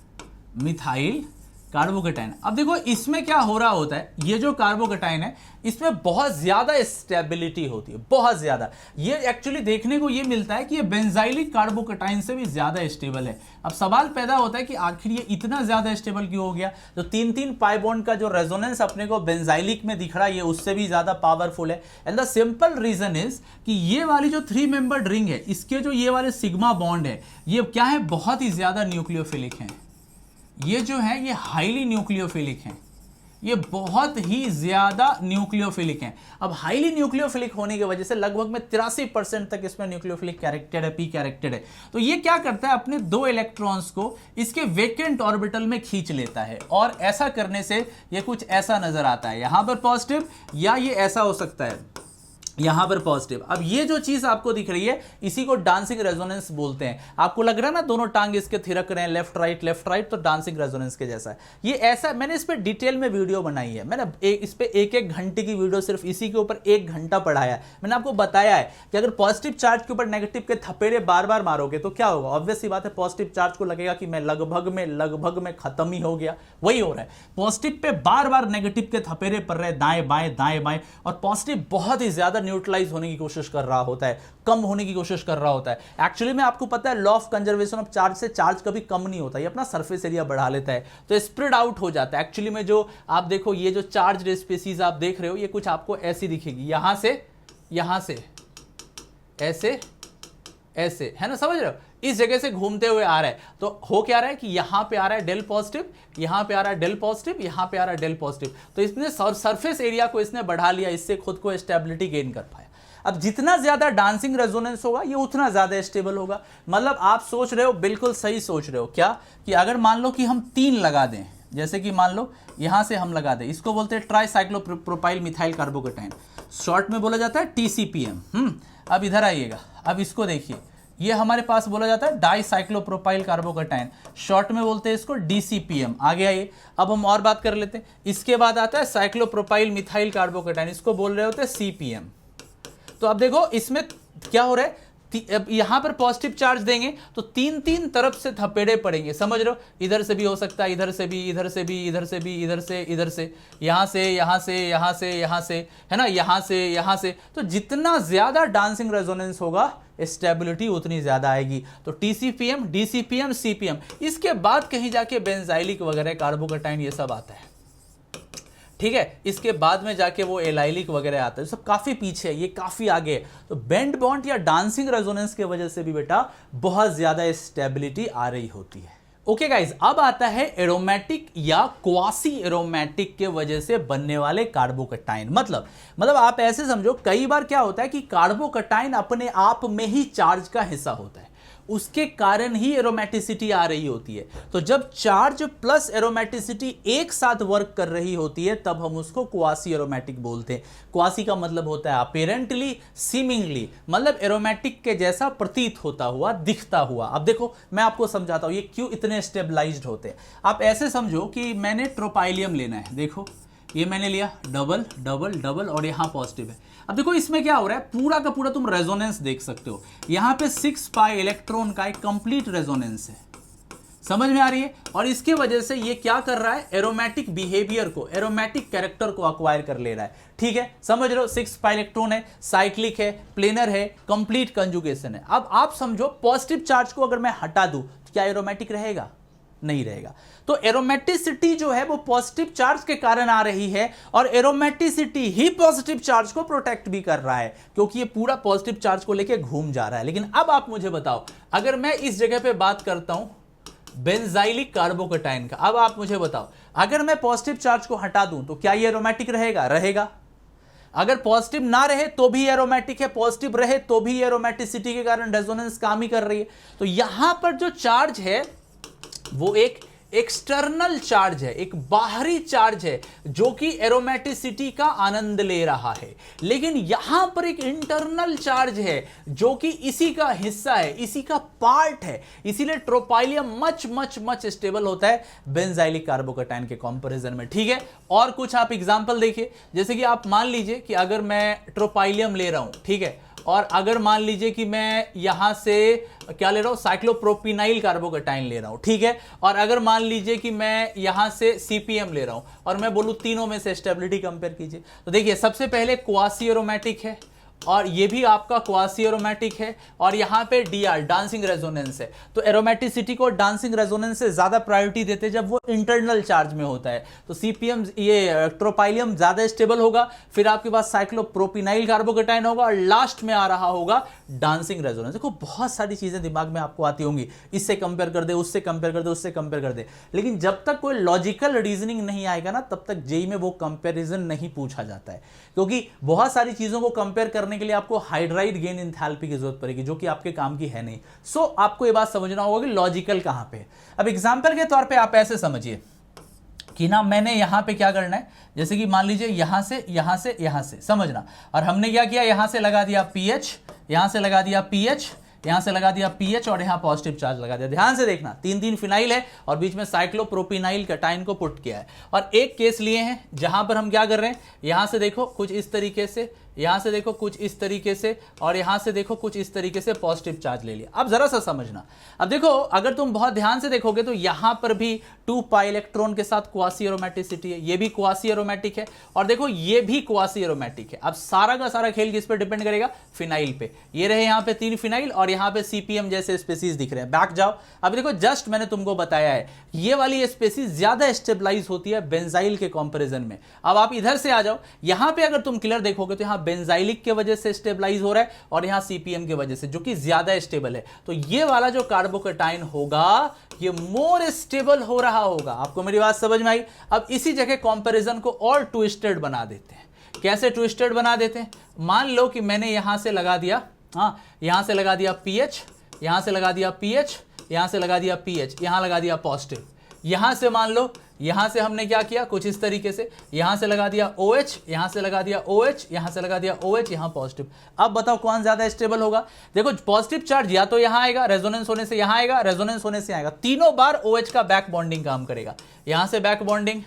मिथाइल कार्बोकैटायन। अब देखो इसमें क्या हो रहा होता है, ये जो कार्बोकैटायन है इसमें बहुत ज्यादा स्टेबिलिटी होती है, बहुत ज्यादा। ये एक्चुअली देखने को ये मिलता है कि ये बेंजाइलिक कार्बोकैटायन से भी ज्यादा स्टेबल है। अब सवाल पैदा होता है कि आखिर ये इतना ज्यादा स्टेबल क्यों हो गया? तो 3-3 पाई बॉन्ड का जो रेजोनेंस अपने को बेंजाइलिक में दिख रहा है, ये उससे भी ज्यादा पावरफुल है। And the simple reason is कि ये वाली जो 3 मेंबर्ड रिंग है, इसके जो ये वाले सिग्मा बॉन्ड है, ये क्या है, बहुत ही ज्यादा न्यूक्लियोफिलिक है। ये जो है ये हाईली न्यूक्लियोफिलिक हैं, ये बहुत ही ज्यादा न्यूक्लियोफिलिक हैं। अब हाईली न्यूक्लियोफिलिक होने की वजह से लगभग में 83% तक इसमें न्यूक्लियोफिलिक कैरेक्टर है, पी कैरेक्टर है। तो ये क्या करता है, अपने 2 इलेक्ट्रॉन्स को इसके वेकेंट ऑर्बिटल में खींच लेता है और ऐसा करने से ये कुछ ऐसा नजर आता है, यहां पर पॉजिटिव, या ये ऐसा हो सकता है, यहां पर पॉजिटिव। अब ये जो चीज आपको दिख रही है इसी को डांसिंग रेजोनेंस बोलते हैं। आपको लग रहा है ना दोनों टांग इसके थिरक रहे हैं लेफ्ट राइट, तो डांसिंग रेजोनेंस के जैसा है ये। ऐसा मैंने इस पे डिटेल में वीडियो बनाई है, मैंने इस पे एक घंटे की वीडियो सिर्फ इसी के ऊपर 1 घंटा पढ़ाया है। मैंने आपको बताया है कि अगर पॉजिटिव चार्ज के ऊपर नेगेटिव के थपेड़े बार बार मारोगे तो क्या होगा। ऑब्वियस सी बात है, पॉजिटिव चार्ज को लगेगा कि मैं लगभग में खत्म ही हो गया। वही हो रहा है, पॉजिटिव पे बार बार नेगेटिव के थपेड़े पड़ रहे दाएं बाएं, और पॉजिटिव बहुत ही ज्यादा न्यूट्रलाइज होने की कोशिश कर रहा होता है, कम होने की कोशिश कर रहा होता है। एक्चुअली में आपको पता है law of conservation of charge से चार्ज कभी कम नहीं होता, ये अपना सरफेस एरिया बढ़ा लेता है तो स्प्रेड आउट हो जाता है। एक्चुअली में जो आप देखो ये जो चार्ज स्पेसीज आप देख रहे हो ये कुछ आपको ऐसी दिखेगी, यहां से ऐसे है ना, समझ रहे हो, इस जगह से घूमते हुए आ रहा है। तो हो क्या रहा है कि यहां पे आ रहा है डेल पॉजिटिव, यहां पे आ रहा है डेल पॉजिटिव, यहां पे आ रहा है डेल पॉजिटिव। तो इसने सरफेस एरिया को इसने बढ़ा लिया, इससे खुद को स्टेबिलिटी गेन कर पाया। अब जितना ज्यादा डांसिंग रेजोनेंस होगा ये उतना ज्यादा स्टेबल होगा। मतलब आप सोच रहे हो, बिल्कुल सही सोच रहे हो क्या, कि अगर मान लो कि हम 3 लगा दें, जैसे कि मान लो यहां से हम लगा दें, इसको बोलते हैं ट्राईसाइक्लोप्रोपाइल मिथाइल कार्बोकेटाइन, शॉर्ट में बोला जाता है TCPM। अब इधर आइएगा, अब इसको देखिए, ये हमारे पास बोला जाता है डाईसाइक्लोप्रोपाइल कार्बोकेटाइन, शॉर्ट में बोलते हैं इसको DCPM। आगे आइए, अब हम और बात कर लेते हैं। इसके बाद आता है साइक्लोप्रोपाइल मिथाइल कार्बोकेटाइन, इसको बोल रहे होते हैं CPM। तो अब देखो इसमें क्या हो रहा है, यहां पर पॉजिटिव चार्ज देंगे तो 3 तरफ से थपेड़े पड़ेंगे, समझ रहे हो, इधर से भी हो सकता है, इधर से भी, इधर से भी, इधर से भी, इधर से, यहां से, है ना, यहां से। तो जितना ज्यादा डांसिंग रेजोनेंस होगा स्टेबिलिटी उतनी ज्यादा आएगी। तो TCPM, DCPM, CPM, इसके बाद कहीं जाके बेंजाइलिक वगैरह कार्बोकेटाइन ये सब आता है, ठीक है। इसके बाद में जाके वो एलाइलिक वगैरह आता है, सब काफी पीछे है, ये काफी आगे है। तो बेंड बॉन्ड या डांसिंग रेजोनेंस की वजह से भी बेटा बहुत ज्यादा स्टेबिलिटी आ रही होती है। ओके गाइज, अब आता है एरोमेटिक या क्वासी एरोमेटिक के वजह से बनने वाले कार्बोकेटाइन। मतलब आप ऐसे समझो, कई बार क्या होता है कि कार्बोकेटाइन अपने आप में ही चार्ज का हिस्सा होता है, उसके कारण ही एरोमेटिसिटी आ रही होती है। तो जब चार्ज प्लस एरोमेटिसिटी एक साथ वर्क कर रही होती है तब हम उसको क्वासी एरोमेटिक बोलते हैं। क्वासी का मतलब होता है अपेरेंटली, सीमिंगली, मतलब एरोमेटिक के जैसा प्रतीत होता हुआ, दिखता हुआ। अब देखो मैं आपको समझाता हूं ये क्यों इतने स्टेबलाइज्ड होते हैं। आप ऐसे समझो कि मैंने ट्रोपाइलियम लेना है, देखो ये मैंने लिया, डबल डबल डबल और यहां पॉजिटिव है। अब देखो इसमें क्या हो रहा है, पूरा का पूरा तुम रेजोनेंस देख सकते हो, यहां पे 6 पाई इलेक्ट्रॉन का एक कंप्लीट रेजोनेंस है, समझ में आ रही है। और इसके वजह से ये क्या कर रहा है, एरोमेटिक बिहेवियर को, एरोमेटिक कैरेक्टर को अक्वायर कर ले रहा है, ठीक है, समझ रहे हो। 6 पाई इलेक्ट्रॉन है, साइक्लिक है, प्लेनर है, कंप्लीट कंजुगेशन है। अब आप समझो पॉजिटिव चार्ज को अगर मैं हटा दूं तो क्या एरोमेटिक रहेगा, नहीं रहेगा। तो एरोमेटिसिटी जो है वो पॉजिटिव चार्ज के कारण आ रही है, और एरोमेटिसिटी ही पॉजिटिव चार्ज को प्रोटेक्ट भी कर रहा है, क्योंकि ये पूरा पॉजिटिव चार्ज को लेके घूम जा रहा है। लेकिन अब आप मुझे बताओ, अगर मैं इस जगह पे बात करता हूं बेंजाइलिक कार्बोकेटाइन का, अब आप मुझे बताओ अगर मैं पॉजिटिव चार्ज को हटा दूं तो क्या ये एरोमेटिक रहेगा, रहेगा। अगर पॉजिटिव ना रहे तो भी एरोमेटिक है, पॉजिटिव रहे तो भी एरोमेटिसिटी के कारण रेजोनेंस काम ही कर रही है। तो यहां पर जो चार्ज है वो एक एक्सटर्नल चार्ज है, एक बाहरी चार्ज है जो कि एरोमेटिसिटी का आनंद ले रहा है। लेकिन यहां पर एक इंटरनल चार्ज है जो कि इसी का हिस्सा है, इसी का पार्ट है। इसीलिए ट्रोपाइलियम मच मच मच स्टेबल होता है बेंजाइलिक कार्बोकेटाइन के कंपैरिजन में, ठीक है। और कुछ आप एग्जांपल देखिए, जैसे कि आप मान लीजिए कि अगर मैं ट्रोपाइलियम ले रहा हूं, ठीक है, और अगर मान लीजिए कि मैं यहां से क्या ले रहा हूं, साइक्लोप्रोपिनाइल कार्बोकेटाइन ले रहा हूं, ठीक है, और अगर मान लीजिए कि मैं यहां से CPM ले रहा हूं और मैं बोलूं तीनों में से स्टेबिलिटी कंपेयर कीजिए, तो देखिए सबसे पहले क्वासी एरोमेटिक है, और ये भी आपका क्वासी एरोमेटिक है, और यहां पे DR डांसिंग रेजोनेंस है। तो एरोमेटिसिटी को डांसिंग रेजोनेंस से ज्यादा प्रायोरिटी देते हैं जब वो इंटरनल चार्ज में होता है। तो CPM, ये ट्रोपाइलियम ज्यादा स्टेबल होगा, फिर आपके पास साइक्लोप्रोपिनाइल कार्बोकेटाइन होगा, और लास्ट में आ रहा होगा डांसिंग रेजोनेंस। देखो बहुत सारी चीजें दिमाग में आपको आती होंगी, इससे कंपेयर कर दे, उससे कंपेयर कर दे, उससे कंपेयर कर दे, लेकिन जब तक कोई लॉजिकल रीजनिंग नहीं आएगा ना तब तक जेईई में वो कंपेरिजन नहीं पूछा जाता है, क्योंकि बहुत सारी चीजों को कंपेयर करने के लिए आपको हाइड्राइड गेन एंथैल्पी की जरूरत पड़ेगी जो कि आपके काम की है नहीं। सो आपको यह बात समझना होगा कि लॉजिकल कहां पे है। अब एग्जांपल के तौर पे आप ऐसे समझिए कि ना मैंने यहां पे क्या करना है, जैसे कि मान लीजिए यहां से यहां से यहां से, समझना, और हमने क्या किया, यहां से लगा दिया पीएच, यहां से लगा दिया पीएच, यहां से लगा दिया पीएच और यहां पॉजिटिव चार्ज लगा दिया। ध्यान से देखना, 3 फिनाइल है और बीच में साइक्लोप्रोपिनाइल कैटायन को पुट किया है। और एक केस लिए हैं जहां पर हम क्या कर रहे हैं, यहां से देखो कुछ इस तरीके से, यहां से देखो कुछ इस तरीके से, और यहां से देखो कुछ इस तरीके से पॉजिटिव चार्ज ले लिया। अब जरा सा समझना, अब देखो अगर तुम बहुत ध्यान से देखोगे तो यहां पर भी 2 पाई इलेक्ट्रॉन के साथ क्वासी एरोमेटिसिटी है, ये भी क्वासी एरोमेटिक है, और देखो ये भी क्वासी एरोमेटिक है। अब सारा का सारा खेल किस पे डिपेंड करेगा, फिनाइल पे। ये रहे यहां पे 3 फिनाइल और यहां पे सीपीएम जैसे स्पेसीज दिख रहे हैं। बैक जाओ, अब देखो जस्ट मैंने तुमको बताया है ये वाली स्पेसीज ज्यादा स्टेबलाइज होती है बेंजाइल के कंपैरिजन में। अब आप इधर से आ जाओ, यहां पे अगर तुम क्लियर देखोगे तो यहां बेंजाइलिक के वजह से स्टेबलाइज हो रहा है और यहां सीपीएम की वजह से, जो कि ज्यादा स्टेबल है। तो ये वाला जो कार्बोकैटायन होगा ये मोर स्टेबल हो रहा होगा। आपको मेरी बात समझ में आई? अब इसी जगह कंपैरिजन को और ट्विस्टेड बना देते हैं। कैसे ट्विस्टेड बना देते हैं, मान लो कि मैंने यहां से लगा दिया, यहां से लगा दिया पीएच, यहां से लगा दिया पीएच, यहां से लगा दिया पीएच, यहां लगा दिया पॉजिटिव। यहां से मान लो, यहां से हमने क्या किया, कुछ इस तरीके से, यहां से लगा दिया OH, यहां से लगा दिया OH, यहां से लगा दिया OH, यहां पॉजिटिव। अब बताओ कौन ज्यादा स्टेबल होगा? देखो पॉजिटिव चार्ज या तो यहां आएगा, रेजोनेंस होने से यहां आएगा, रेजोनेंस होने से आएगा, तीनों बार OH का बैक बॉन्डिंग काम करेगा। यहां से बैक बॉन्डिंग,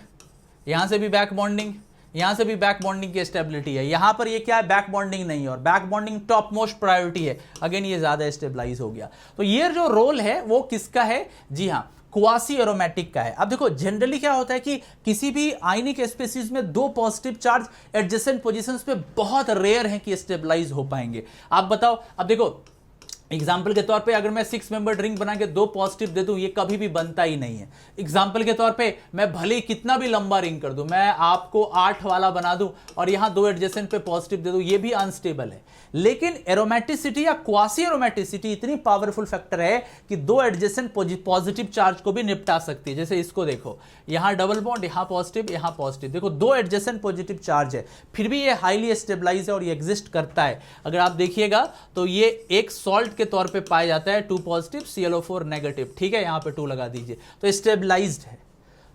यहां से भी बैक बॉन्डिंग, यहां से भी बैक बॉन्डिंग की स्टेबिलिटी है। यहां पर ये क्या है, बैक बॉन्डिंग नहीं है, और back bonding top most priority है। अगेन ये ज्यादा स्टेबलाइज हो गया। तो ये जो रोल है वो किसका है? जी हां, क्वासी एरोमेटिक का है। अब देखो जनरली क्या होता है कि किसी भी आयनिक स्पीशीज में 2 पॉजिटिव चार्ज एडजेसेंट पोजीशंस पे बहुत रेयर है कि स्टेबलाइज हो पाएंगे। आप बताओ, अब देखो एग्जाम्पल के तौर पे अगर मैं 6 मेंबर ड्रिंक बना के 2 पॉजिटिव दे दूं, ये कभी भी बनता ही नहीं है। एग्जाम्पल के तौर पे मैं भले ही कितना भी लंबा रिंग कर दूं, मैं आपको 8 वाला बना दूं और यहां 2 एडजेसेंट पे पॉजिटिव दे दूं, ये भी अनस्टेबल है। लेकिन एरोमेटिसिटी या क्वासी एरोमेटिसिटी इतनी पावरफुल फैक्टर है कि 2 एडजेसेंट पॉजिटिव चार्ज को भी निपटा सकती है। जैसे इसको देखो, यहां डबल बॉन्ड, यहां पॉजिटिव, देखो 2 एडजेसेंट पॉजिटिव चार्ज है, फिर भी ये हाईली स्टेबलाइज है और ये एग्जिस्ट करता है। अगर आप देखिएगा तो ये एक सॉल्ट के तौर पे पाया जाता है, 2 पॉजिटिव ClO4 नेगेटिव, ठीक है, यहां पे 2 लगा दीजिए, तो स्टेबलाइज्ड है।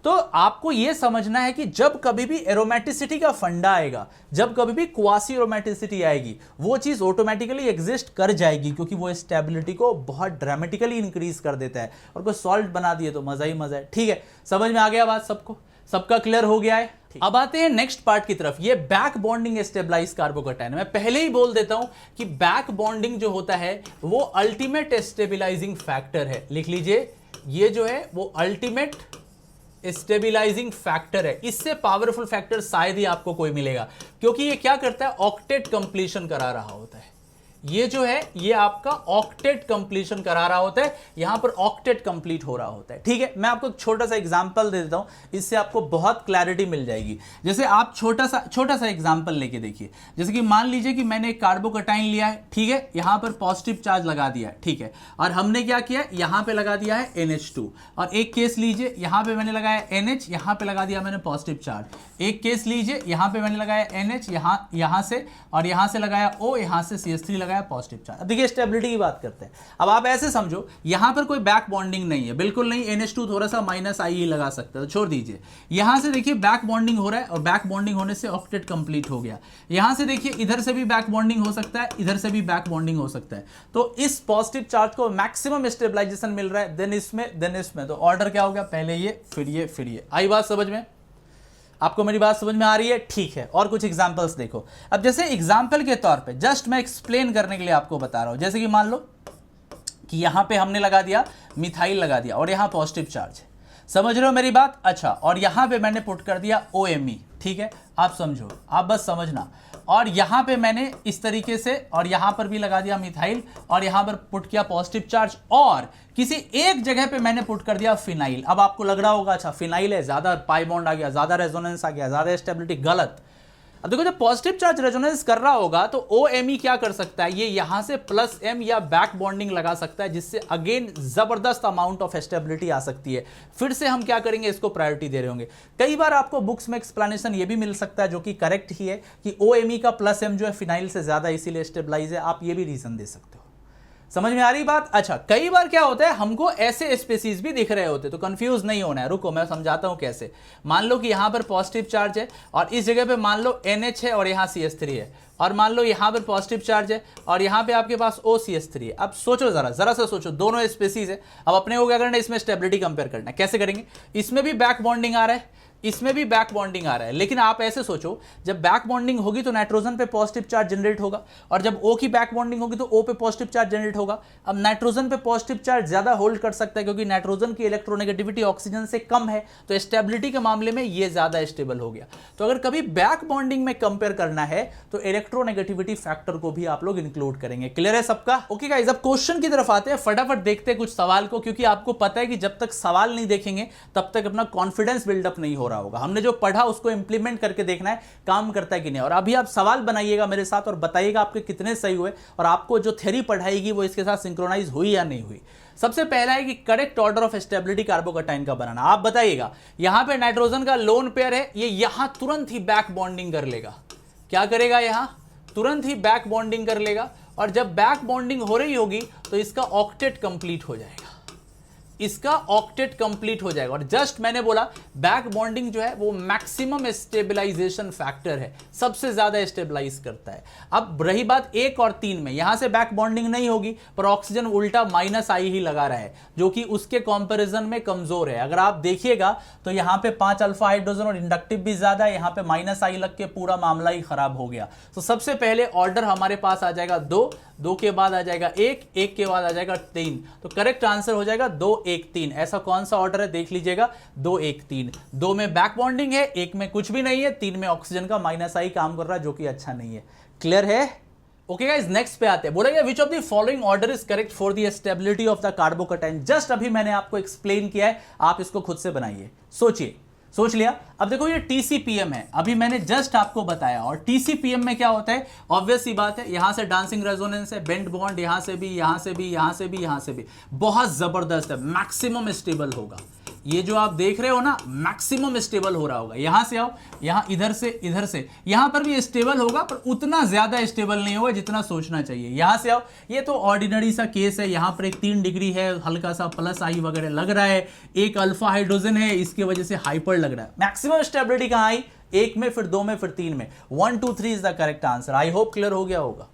तो आपको यह समझना है कि जब कभी भी एरोमेटिसिटी का फंडा आएगा, जब कभी भी क्वासी एरोमेटिसिटी आएगी, वो चीज ऑटोमेटिकली एग्जिस्ट कर जाएगी, क्योंकि वो स्टेबिलिटी को बहुत ड्रामेटिकली इंक्रीज कर देता है। और कोई सॉल्ट बना दिए तो मजा ही मजा है। ठीक है, समझ में आ गया बात सबको? सबका क्लियर हो गया है? अब आते हैं नेक्स्ट पार्ट की तरफ। ये बैक बॉन्डिंग स्टेबलाइज कार्बोकैटायन। मैं पहले ही बोल देता हूं कि बैक बॉन्डिंग जो होता है वो अल्टीमेट स्टेबिलाइजिंग फैक्टर है। लिख लीजिए, ये जो है वो अल्टीमेट स्टेबिलाइजिंग फैक्टर है। इससे पावरफुल फैक्टर शायद ही आपको कोई मिलेगा, क्योंकि ये क्या करता है, ऑक्टेट कंप्लीशन करा रहा होता है। ये जो है ये आपका ऑक्टेट कंप्लीशन करा रहा होता है, यहां पर ऑक्टेट कंप्लीट हो रहा होता है। ठीक है, मैं आपको एक छोटा सा एग्जांपल दे देता हूं, इससे आपको बहुत क्लैरिटी मिल जाएगी। जैसे आप छोटा सा एग्जांपल लेके देखिए। जैसे कि मान लीजिए कि मैंने एक कार्बोकैटायन लिया है, ठीक है, यहां पर पॉजिटिव चार्ज लगा दिया है, ठीक है, और हमने क्या किया, यहां पे लगा दिया है NH2। और एक केस लीजिए, यहां पे मैंने लगाया NH, यहां पे लगा दिया मैंने पॉजिटिव चार्ज। एक केस लीजिए, यहां पे मैंने लगाया NH, यहां से, और यहां से लगाया O, यहां से CH3 लगाया पॉजिटिव चार्ज। अब देखिए स्टेबिलिटी की बात करते हैं। अब आप ऐसे समझो, यहां पर कोई बैक बॉन्डिंग नहीं है, बिल्कुल नहीं। NH2 थोड़ा सा -I ही लगा सकता है, तो छोड़ दीजिए। यहां से देखिए बैक बॉन्डिंग हो रहा है, और बैक बॉन्डिंग होने से ऑक्टेट कंप्लीट हो गया। यहां से देखिए इधर से भी बैक बॉन्डिंग हो सकता है, इधर से भी बैक बॉन्डिंग हो सकता है। तो इस पॉजिटिव चार्ज को मैक्सिमम स्टेबलाइजेशन मिल रहा है, देन इसमें। तो ऑर्डर क्या हो गया, पहले ये, फिर ये, फिर ये। आई बात समझ में? आपको मेरी बात समझ में आ रही है? ठीक है, और कुछ एग्जांपल्स देखो। अब जैसे एग्जांपल के तौर पे जस्ट मैं एक्सप्लेन करने के लिए आपको बता रहा हूं। जैसे कि मान लो कि यहां पे हमने लगा दिया मिथाइल लगा दिया, और यहां पॉजिटिव चार्ज है। समझ रहे हो मेरी बात? अच्छा, और यहां पे मैंने पुट कर दिया OMe, ठीक है, आप समझो, आप बस समझना। और यहां पे मैंने इस तरीके से, और यहां पर भी लगा दिया मिथाइल, और यहां पर पुट किया पॉजिटिव चार्ज, और किसी एक जगह पे मैंने पुट कर दिया फिनाइल। अब आपको लग रहा होगा अच्छा फिनाइल है, ज्यादा पाई बॉन्ड आ गया, ज्यादा रेजोनेंस आ गया, ज्यादा स्टेबिलिटी। गलत। अब देखो जब पॉजिटिव चार्ज रेजोनेंस कर रहा होगा तो OMe क्या कर सकता है, ये यहां से +M या बैक बॉन्डिंग लगा सकता है, जिससे अगेन जबरदस्त अमाउंट ऑफ स्टेबिलिटी आ सकती है। फिर से हम क्या करेंगे, इसको प्रायोरिटी दे रहे होंगे। कई बार आपको बुक्स में एक्सप्लेनेशन ये भी मिल सकता है, जो कि करेक्ट ही है, कि OMe का +M जो है फिनाइल से ज्यादा इसीलिए स्टेबलाइज है। आप ये भी रीजन दे सकते हो। समझ में आ रही बात? अच्छा, कई बार क्या होता है, हमको ऐसे स्पेसीज भी दिख रहे होते, तो कंफ्यूज नहीं होना है, रुको मैं समझाता हूं कैसे। मान लो कि यहां पर पॉजिटिव चार्ज है और इस जगह पे मान लो NH है और यहां CH3 है, और मान लो यहां पर पॉजिटिव चार्ज है और यहां पे आपके पास OCH3 है। अब सोचो जरा सा सोचो, दोनों स्पेसीज है। अब अपने को क्या करना है, इसमें स्टेबिलिटी कंपेयर करना है। कैसे करेंगे? इसमें भी बैक बॉन्डिंग आ रहा है, इसमें भी बैक बॉन्डिंग आ रहा है, लेकिन आप ऐसे सोचो, जब बैक बॉन्डिंग होगी तो नाइट्रोजन पे पॉजिटिव चार्ज जनरेट होगा, और जब O की बैक बॉन्डिंग होगी तो O पे पॉजिटिव चार्ज जनरेट होगा। अब नाइट्रोजन पे पॉजिटिव चार्ज ज्यादा होल्ड कर सकता है क्योंकि नाइट्रोजन की इलेक्ट्रोनेगेटिविटी ऑक्सीजन से कम है, तो स्टेबिलिटी के मामले में ये ज्यादा स्टेबल हो गया। तो अगर कभी बैक बॉन्डिंग में कंपेयर करना है तो इलेक्ट्रोनेगेटिविटी फैक्टर को भी आप लोग इंक्लूड करेंगे। क्लियर है सबका? ओके गाइस, अब क्वेश्चन की तरफ आते हैं, फटाफट देखते हैं कुछ सवाल को, क्योंकि आपको पता है कि जब तक सवाल नहीं देखेंगे तब तक अपना कॉन्फिडेंस बिल्डअप नहीं हो रहा होगा। हमने जो पढ़ा उसको इंप्लीमेंट करके देखना है काम करता है कि नहीं। और अभी आप सवाल बनाइएगा मेरे साथ और बताइएगा आपके कितने सही हुए, और आपको जो थ्योरी पढ़ाएगी वो इसके साथ सिंक्रोनाइज हुई या नहीं हुई। सबसे पहला है कि correct order of stability carbocation का बनाना। आप बताइएगा, यहां पे नाइट्रोजन का लोन पेयर है, ये यहां तुरंत ही बैक बॉन्डिंग कर लेगा। क्या करेगा? यहां तुरंत ही बैक बॉन्डिंग कर लेगा, और जब बैक बॉन्डिंग हो रही होगी तो इसका ऑक्टेट कंप्लीट हो जाएगा, इसका ऑक्टेट कंप्लीट हो जाएगा। और जस्ट मैंने बोला बैक बॉन्डिंग जो है वो मैक्सिमम स्टेबलाइजेशन फैक्टर है, सबसे ज्यादा स्टेबलाइज करता है। अब रही बात 1 और 3 में, यहां से बैक बॉन्डिंग नहीं होगी पर ऑक्सीजन उल्टा -I ही लगा रहा है, जो कि उसके कंपैरिजन में कमजोर है। अगर आप देखिएगा तो यहां पे 5 अल्फा हाइड्रोजन और इंडक्टिव भी ज्यादा है, यहां पे -I लग के पूरा मामला ही खराब हो गया। तो सबसे पहले ऑर्डर हमारे पास आ जाएगा 2 के बाद आ जाएगा 1 के बाद आ जाएगा 3। तो करेक्ट आंसर हो जाएगा 2 1 3। ऐसा कौन सा ऑर्डर है देख लीजिएगा, 2 1 3। 2 में बैक बॉन्डिंग है, 1 में कुछ भी नहीं है, 3 में ऑक्सीजन का -I काम कर रहा है, जो कि अच्छा नहीं है। क्लियर है? ओके गाइस, नेक्स्ट पे आते हैं। बोलेगा which of the following order is correct for the stability of the carbocation. Just अभी मैंने आपको एक्सप्लेन किया है, आप इसको खुद से बनाइए। सोचिए, सोच लिया? अब देखो ये TCPM है, अभी मैंने जस्ट आपको बताया। और TCPM में क्या होता है, ऑब्वियस सी बात है, यहां से डांसिंग रेजोनेंस है, बेंड बॉन्ड यहां से भी, यहां से भी, यहां से भी, यहां से भी, बहुत जबरदस्त है, मैक्सिमम स्टेबल होगा। ये जो आप देख रहे हो ना, मैक्सिमम स्टेबल हो रहा होगा। यहां से आओ, यहां इधर से यहां पर भी स्टेबल होगा, पर उतना ज्यादा स्टेबल नहीं होगा जितना सोचना चाहिए। यहां से आओ, ये तो ऑर्डिनरी सा केस है, यहां पर एक 3 डिग्री है, हल्का सा +I वगैरह लग रहा है, एक अल्फा हाइड्रोजन है, इसकी वजह से हाइपर लग रहा है। मैक्सिमम स्टेबिलिटी कहां आई? 1 में, फिर 2 में, फिर 3 में। 1 2 3 is the correct answer. I hope clear हो गया होगा।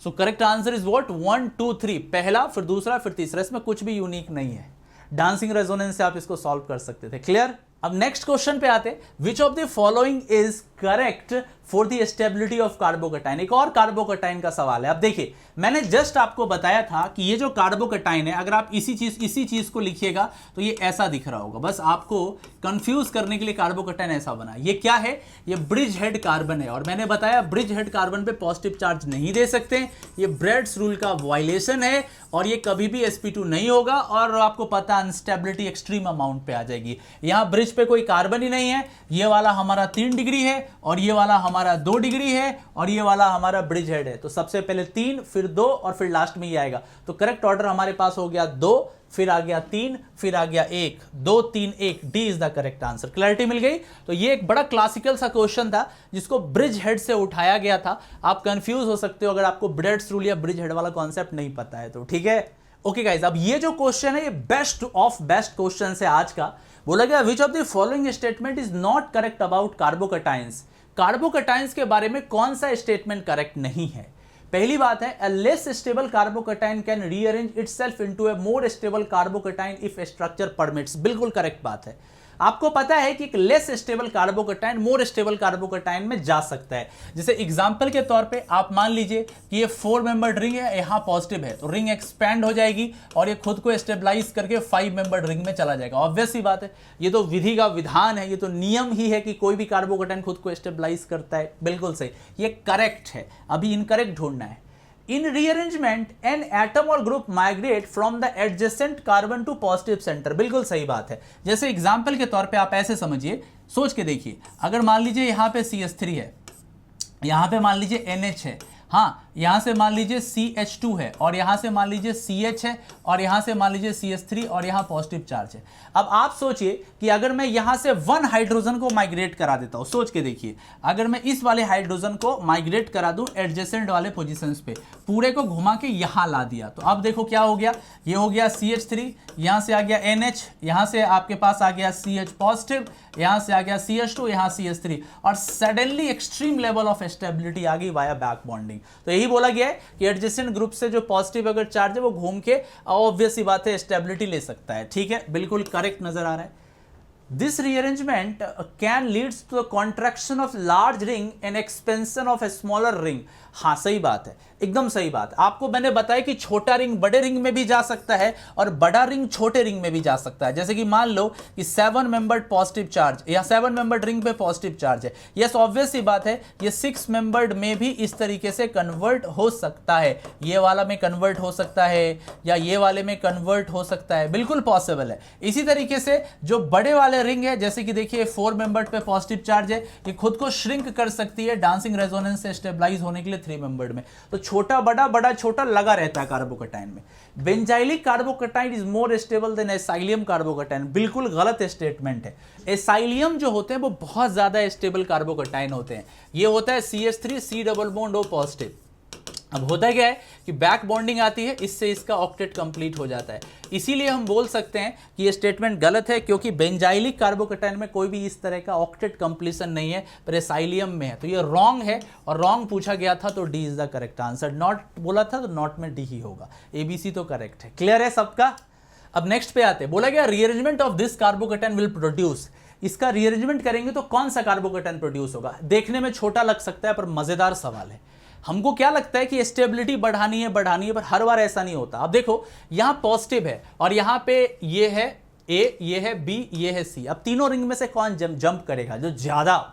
So correct answer is what? 1 2 3, पहला, फिर दूसरा, फिर तीसरा। इसमें कुछ भी यूनिक नहीं है, डांसिंग रेजोनेंस से आप इसको सॉल्व कर सकते थे। क्लियर? अब नेक्स्ट क्वेश्चन पे आते, which of the following is correct for the stability of carbocation. एक और कार्बोकैटायन का सवाल है। अब देखिए, मैंने जस्ट आपको बताया था कि ये जो कार्बोकैटायन है, अगर आप इसी चीज को लिखिएगा तो ये ऐसा दिख रहा होगा। बस आपको कंफ्यूज करने के लिए कार्बोकैटायन ऐसा बना। ये क्या है? ये ब्रिज हेड कार्बन है, और मैंने बताया ब्रिज हेड कार्बन पे पॉजिटिव चार्ज नहीं दे सकते। ये ब्रेड्स रूल का वायलेशन है, और ये कभी भी sp2 नहीं होगा, और आपको पता अनस्टेबिलिटी एक्सट्रीम अमाउंट पे आ जाएगी। यहां ब्रिज पे कोई कार्बन ही नहीं है। ये वाला हमारा 3 डिग्री है, और ये वाला हमारा 2 डिग्री है, और ये वाला हमारा ब्रिज हेड है। तो सबसे पहले 3, फिर 2, और फिर लास्ट में ये आएगा। तो करेक्ट ऑर्डर हमारे पास हो गया 2, फिर आ गया 3, फिर आ गया 1, 2 3 1। D is the correct answer. Clarity मिल गई? तो ये एक बड़ा क्लासिकल सा क्वेश्चन था जिसको ब्रिज हेड से उठाया गया था। आप कंफ्यूज हो सकते हो अगर आपको ब्रेड्स रूल या ब्रिज हेड वाला कॉन्सेप्ट नहीं पता है तो। ठीक है? ओके गाइस, अब ये जो क्वेश्चन है ये बेस्ट ऑफ बेस्ट क्वेश्चन है आज का। बोला गया which of the following statement is not correct about carbocations. Carbocations के बारे में कौन सा स्टेटमेंट करेक्ट नहीं है? पहली बात है, a less stable carbocation can rearrange itself into a more stable carbocation if structure permits। बिल्कुल करेक्ट बात है। आपको पता है कि एक less stable carbocation more stable carbocation में जा सकता है। जैसे एग्जांपल के तौर पे आप मान लीजिए कि ये 4 मेंबर्ड रिंग है, यहाँ पॉजिटिव है, तो रिंग एक्सपैंड हो जाएगी और ये खुद को स्टेबलाइज करके 5 मेंबर्ड रिंग में चला जाएगा। ऑब्वियस सी बात है, ये तो विधि का विधान है, ये तो नियम ही है कि कोई भी कार्बोकैटायन खुद को स्टेबलाइज करता है। बिल्कुल सही, ये करेक्ट है। अभी इनकरेक्ट ढूंढना है। In rearrangement, an atom or group migrate from the adjacent carbon to positive center। बिल्कुल सही बात है। जैसे एग्जाम्पल के तौर पे आप ऐसे समझिए, सोच के देखिए, अगर मान लीजिए यहाँ पे CH3 है, यहाँ पे मान लीजिए NH है, हाँ यहां से मान लीजिए CH2 है और यहां से मान लीजिए CH है और यहां से मान लीजिए CH3 और यहां पॉजिटिव चार्ज है। अब आप सोचिए कि अगर मैं यहां से 1 हाइड्रोजन को माइग्रेट करा देता हूं, सोच के देखिए, अगर मैं इस वाले हाइड्रोजन को माइग्रेट करा दूं एडजेसेंट वाले पोजीशंस पे, पूरे को घुमा के यहां ला दिया, तो अब देखो क्या हो गया, ये हो गया CH3, यहां से आ गया NH, यहां से आपके पास आ गया CH पॉजिटिव, यहां से आ गया CH2, यहां CH3, और suddenly extreme level of stability आ गई वाया बैक बॉन्डिंग। तो यही बोला गया है कि एडजेसेंट ग्रुप से जो पॉजिटिव अगर चार्ज है वो घूम के ऑब्वियस सी बात है स्टेबिलिटी ले सकता है। ठीक है, बिल्कुल करेक्ट नजर आ रहा है। This rearrangement can leads to the contraction of large ring and expansion of a smaller ring। हाँ सही बात है, एकदम सही बात। आपको मैंने बताया कि छोटा रिंग बड़े रिंग में भी जा सकता है और बड़ा रिंग छोटे रिंग में भी जा सकता है। जैसे कि मान लो कि 7 मेंबर्ड पॉजिटिव चार्ज या 7 मेंबर्ड रिंग पे पॉजिटिव चार्ज है, यस ऑब्वियस सी बात है ये 6 मेंबर्ड में भी इस तरीके से कन्वर्ट हो सकता है, ये वाला में कन्वर्ट हो सकता है या ये वाले में कन्वर्ट हो सकता है, बिल्कुल पॉसिबल है। इसी तरीके से जो बड़े वाले रिंग है, जैसे कि देखिए 4 मेंबर्ड पे पॉजिटिव चार्ज है, ये खुद को श्रिंक कर सकती है डांसिंग रेजोनेंस से स्टेबलाइज होने के लिए 3 मेंबर्ड में। तो छोटा बड़ा बड़ा छोटा लगा रहता है कार्बोकैटायन में। Benzylic carbocation is more stable then acylium carbocation, बिल्कुल गलत स्टेटमेंट है। एसाइलियम जो होते हैं वो बहुत ज्यादा स्टेबल कार्बोकैटायन होते हैं। ये होता है CH3 C double bond O positive. अब होता क्या है कि बैक बॉन्डिंग आती है, इससे इसका ऑक्टेट कंप्लीट हो जाता है। इसीलिए हम बोल सकते हैं कि ये स्टेटमेंट गलत है, क्योंकि बेंजाइलिक कार्बोकैटायन में कोई भी इस तरह का ऑक्टेट कंप्लीशन नहीं है, पर एसाइलियम में है। तो ये रॉन्ग है और रॉन्ग पूछा गया था तो D is the correct answer. Not बोला था तो नॉट में डी ही होगा, ABC तो करेक्ट है। क्लियर है सबका? अब नेक्स्ट पे आते, बोला गया rearrangement of this carbocation will produce. इसका रीअरेंजमेंट करेंगे तो कौन सा कार्बोकैटायन प्रोड्यूस होगा? देखने में छोटा लग सकता है पर मजेदार सवाल है। हमको क्या लगता है कि स्टेबिलिटी बढ़ानी है, पर हर बार ऐसा नहीं होता। अब देखो यहां पॉजिटिव है और यहां पे ये है A, ये है B, ये है C। अब तीनों रिंग में से कौन जंप करेगा? जो ज्यादा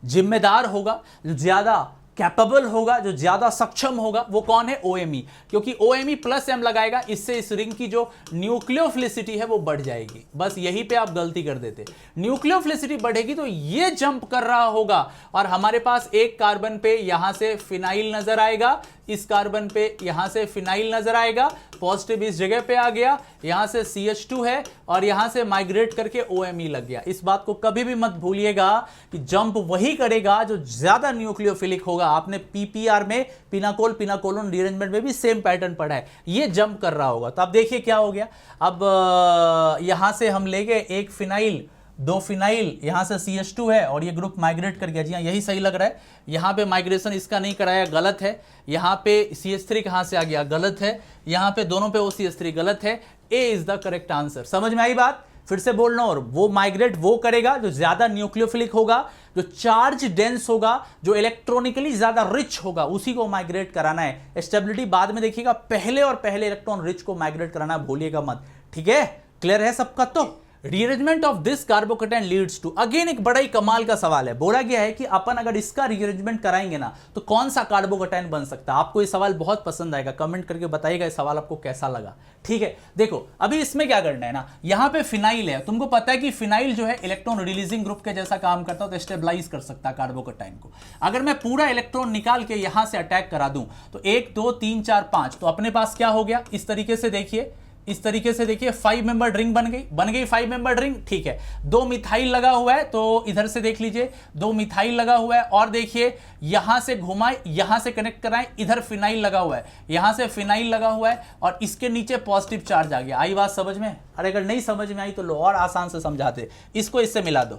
जिम्मेदार होगा, जो ज्यादा कैपेबल होगा, जो ज्यादा सक्षम होगा, वो कौन है? OMe। क्योंकि OMe प्लस M लगाएगा, इससे इस रिंग की जो न्यूक्लियोफिलिसिटी है वो बढ़ जाएगी। बस यहीं पे आप गलती कर देते। न्यूक्लियोफिलिसिटी बढ़ेगी तो ये जंप कर रहा होगा और हमारे पास एक कार्बन पे यहां से फिनाइल नजर आएगा, इस कार्बन पे यहां से फिनाइल नजर आएगा, पॉजिटिव इस जगह पे आ गया, यहां से CH2 है और यहां से माइग्रेट करके OMe लग गया। इस बात को कभी भी मत भूलिएगा कि जंप वही करेगा जो ज्यादा न्यूक्लियोफिलिक होगा। आपने PPR में पिनाकोल पिनाकोलोन रीअरेंजमेंट में भी सेम पैटर्न पढ़ा है, ये जंप कर रहा होगा। तो अब देखिए क्या हो गया। अब यहां से हम ले गए एक फिनाइल, 2 फिनाइल, यहां से CH2 है और ये ग्रुप माइग्रेट कर गया। जी हाँ, यही सही लग रहा है। यहां पे माइग्रेशन इसका नहीं कराया, गलत है। यहां पे CH3 कहां से आ गया? गलत है। यहां पे दोनों पे OCH3 गलत है। A is the correct answer. समझ में आई बात? फिर से बोल रहा हूं, और वो माइग्रेट वो करेगा जो ज्यादा न्यूक्लियोफिलिक होगा, जो चार्ज डेंस होगा, जो इलेक्ट्रॉनिकली ज्यादा रिच होगा, उसी को माइग्रेट कराना है। स्टेबिलिटी बाद में देखिएगा, पहले और पहले इलेक्ट्रॉन रिच को माइग्रेट कराना भूलिएगा मत। ठीक है, क्लियर है सबका? तो rearrangement of this carbocation leads to, again एक बड़ा ही कमाल का सवाल है। बोला गया है कि अपन अगर इसका रीअरेंजमेंट कराएंगे ना तो कौन सा कार्बोकैटायन बन सकता है। आपको ये सवाल बहुत पसंद आएगा, कमेंट करके बताइएगा ये सवाल आपको कैसा लगा। ठीक है, देखो अभी इसमें क्या करना है ना, यहां पे फिनाइल है। तुमको पता है कि फिनाइल जो है इलेक्ट्रॉन रिलीजिंग ग्रुप के जैसा काम करता है, तो स्टेबलाइज कर सकता है कार्बोकैटायन को। अगर मैं पूरा इलेक्ट्रॉन निकाल के यहां से अटैक करा दूं तो 1 2 3 4 5, तो अपने पास क्या हो गया? इस तरीके से देखिए, इस तरीके से देखिए 5 मेंबर्ड रिंग बन गई 5 मेंबर्ड रिंग। ठीक है, 2 मिथाइल लगा हुआ है, तो इधर से देख लीजिए 2 मिथाइल लगा हुआ है और देखिए यहां से घुमाए, यहां से कनेक्ट कराएं, इधर फिनाइल लगा हुआ है, यहां से फिनाइल लगा हुआ है और इसके नीचे पॉजिटिव चार्ज आ गया। आई बात समझ में? अरे अगर नहीं समझ में आई तो लो और आसान से समझाते, इसको इससे मिला दो।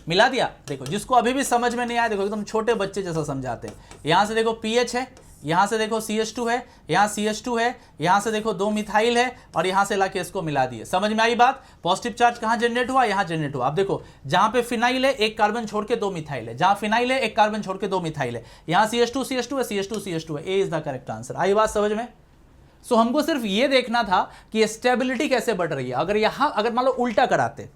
मिला दिया? देखो जिसको अभी भी समझ में नहीं आया, देखो एकदम छोटे बच्चे जैसा समझाते हैं। यहां से देखो PH है, यहां से देखो CH2 है, यहां CH2 है, यहां से देखो 2 मिथाइल है और यहां से लाके इसको मिला दिए। समझ में आई बात? पॉजिटिव चार्ज कहां जनरेट हुआ? यहां जनरेट हुआ। अब देखो जहां पे फिनाइल है एक कार्बन छोड़ के 2 मिथाइल है, जहां फिनाइल है एक कार्बन छोड़ के 2 मिथाइल है, यहां CH2 CH2 है, CH2 CH2 है। ए इज द करेक्ट आंसर। आई बात समझ में? सो हमको सिर्फ ये देखना था कि स्टेबिलिटी कैसे बढ़ रही है। अगर मान लो उल्टा कराते,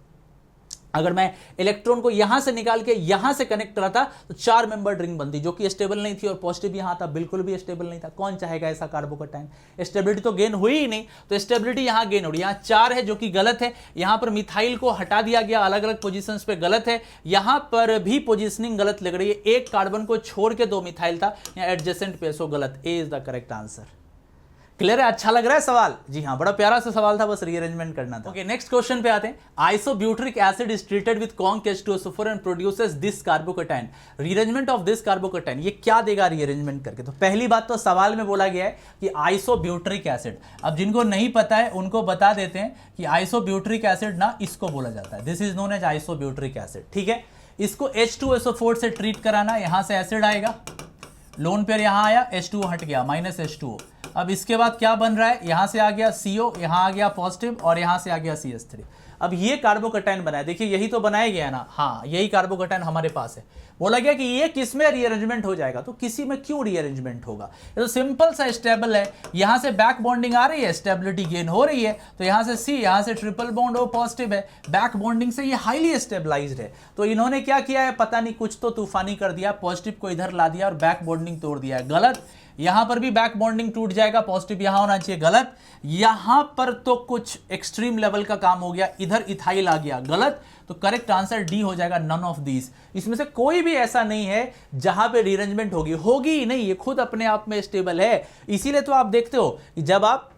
अगर मैं इलेक्ट्रॉन को यहां से निकाल के यहां से कनेक्ट कराता तो 4 मेंबर्ड रिंग बनती, जो कि स्टेबल नहीं थी, और पॉजिटिव यहां था, बिल्कुल भी स्टेबल नहीं था। कौन चाहेगा ऐसा कार्बोकैटायन? स्टेबिलिटी तो गेन हुई ही नहीं, तो स्टेबिलिटी यहां गेन हो रही है। यहां 4 है जो कि गलत है, यहां पर मिथाइल को हटा दिया गया, अलग अलग पोजीशंस पे गलत है, यहां पर भी पोजीशनिंग गलत लग रही है, एक कार्बन को छोड़ के 2 मिथाइल था, यहां एडजेसेंट पे, सो गलत। A is the correct answer. Clear है? अच्छा लग रहा है सवाल? जी हाँ, बड़ा प्यारा सा सवाल था, बस रीअरेंजमेंट करना था। ओके, नेक्स्ट क्वेश्चन पे आते हैं। Isobutyric acid is treated with conc H2SO4 and produces this carbocation. Rearrangement of this carbocation, ये क्या देगा रीअरेंजमेंट करके? तो पहली बात तो सवाल में बोला गया है कि आइसोब्यूटरिक एसिड। अब जिनको नहीं पता है उनको बता देते हैं कि आइसोब्यूटरिक एसिड ना इसको बोला जाता है, this is known as isobutyric acid. ठीक है, इसको H2SO4 से ट्रीट कराना, यहां से एसिड आएगा, लोन पेयर यहां आया, H2O हट गया, माइनस H2O। अब इसके बाद क्या बन रहा है? यहां से आ गया CO, यहां आ गया पॉजिटिव, और यहां से आ गया CH3। अब ये कार्बोकैटायन बना है, देखिए यही तो बनाया गया है ना, हाँ यही कार्बोकैटायन हमारे पास है। बोला गया कि ये किस में रीअरेंजमेंट हो जाएगा, तो किसी में क्यों रीअरेंजमेंट होगा? ये तो सिंपल सा स्टेबल है, यहां से बैक बॉन्डिंग आ रही है, स्टेबिलिटी गेन हो रही है, तो यहां से C, यहां से ट्रिपल बॉन्ड O पॉजिटिव है, बैक बॉन्डिंग से ये हाईली स्टेबलाइज्ड है। तो इन्होंने क्या किया है पता नहीं, कुछ तो तूफानी कर दिया, पॉजिटिव को इधर ला दिया और बैक बॉन्डिंग तोड़ दिया है, गलत। यहां पर भी बैक बॉन्डिंग टूट जाएगा, पॉजिटिव यहां होना चाहिए, गलत। यहां पर तो कुछ एक्सट्रीम लेवल का काम हो गया, इधर इथाइल आ गया, गलत। तो करेक्ट आंसर डी हो जाएगा, नन ऑफ दीज। इसमें से कोई भी ऐसा नहीं है जहां पे रीअरेंजमेंट होगी, होगी ही नहीं, ये खुद अपने आप में स्टेबल है। इसीलिए तो आप देखते हो कि जब आप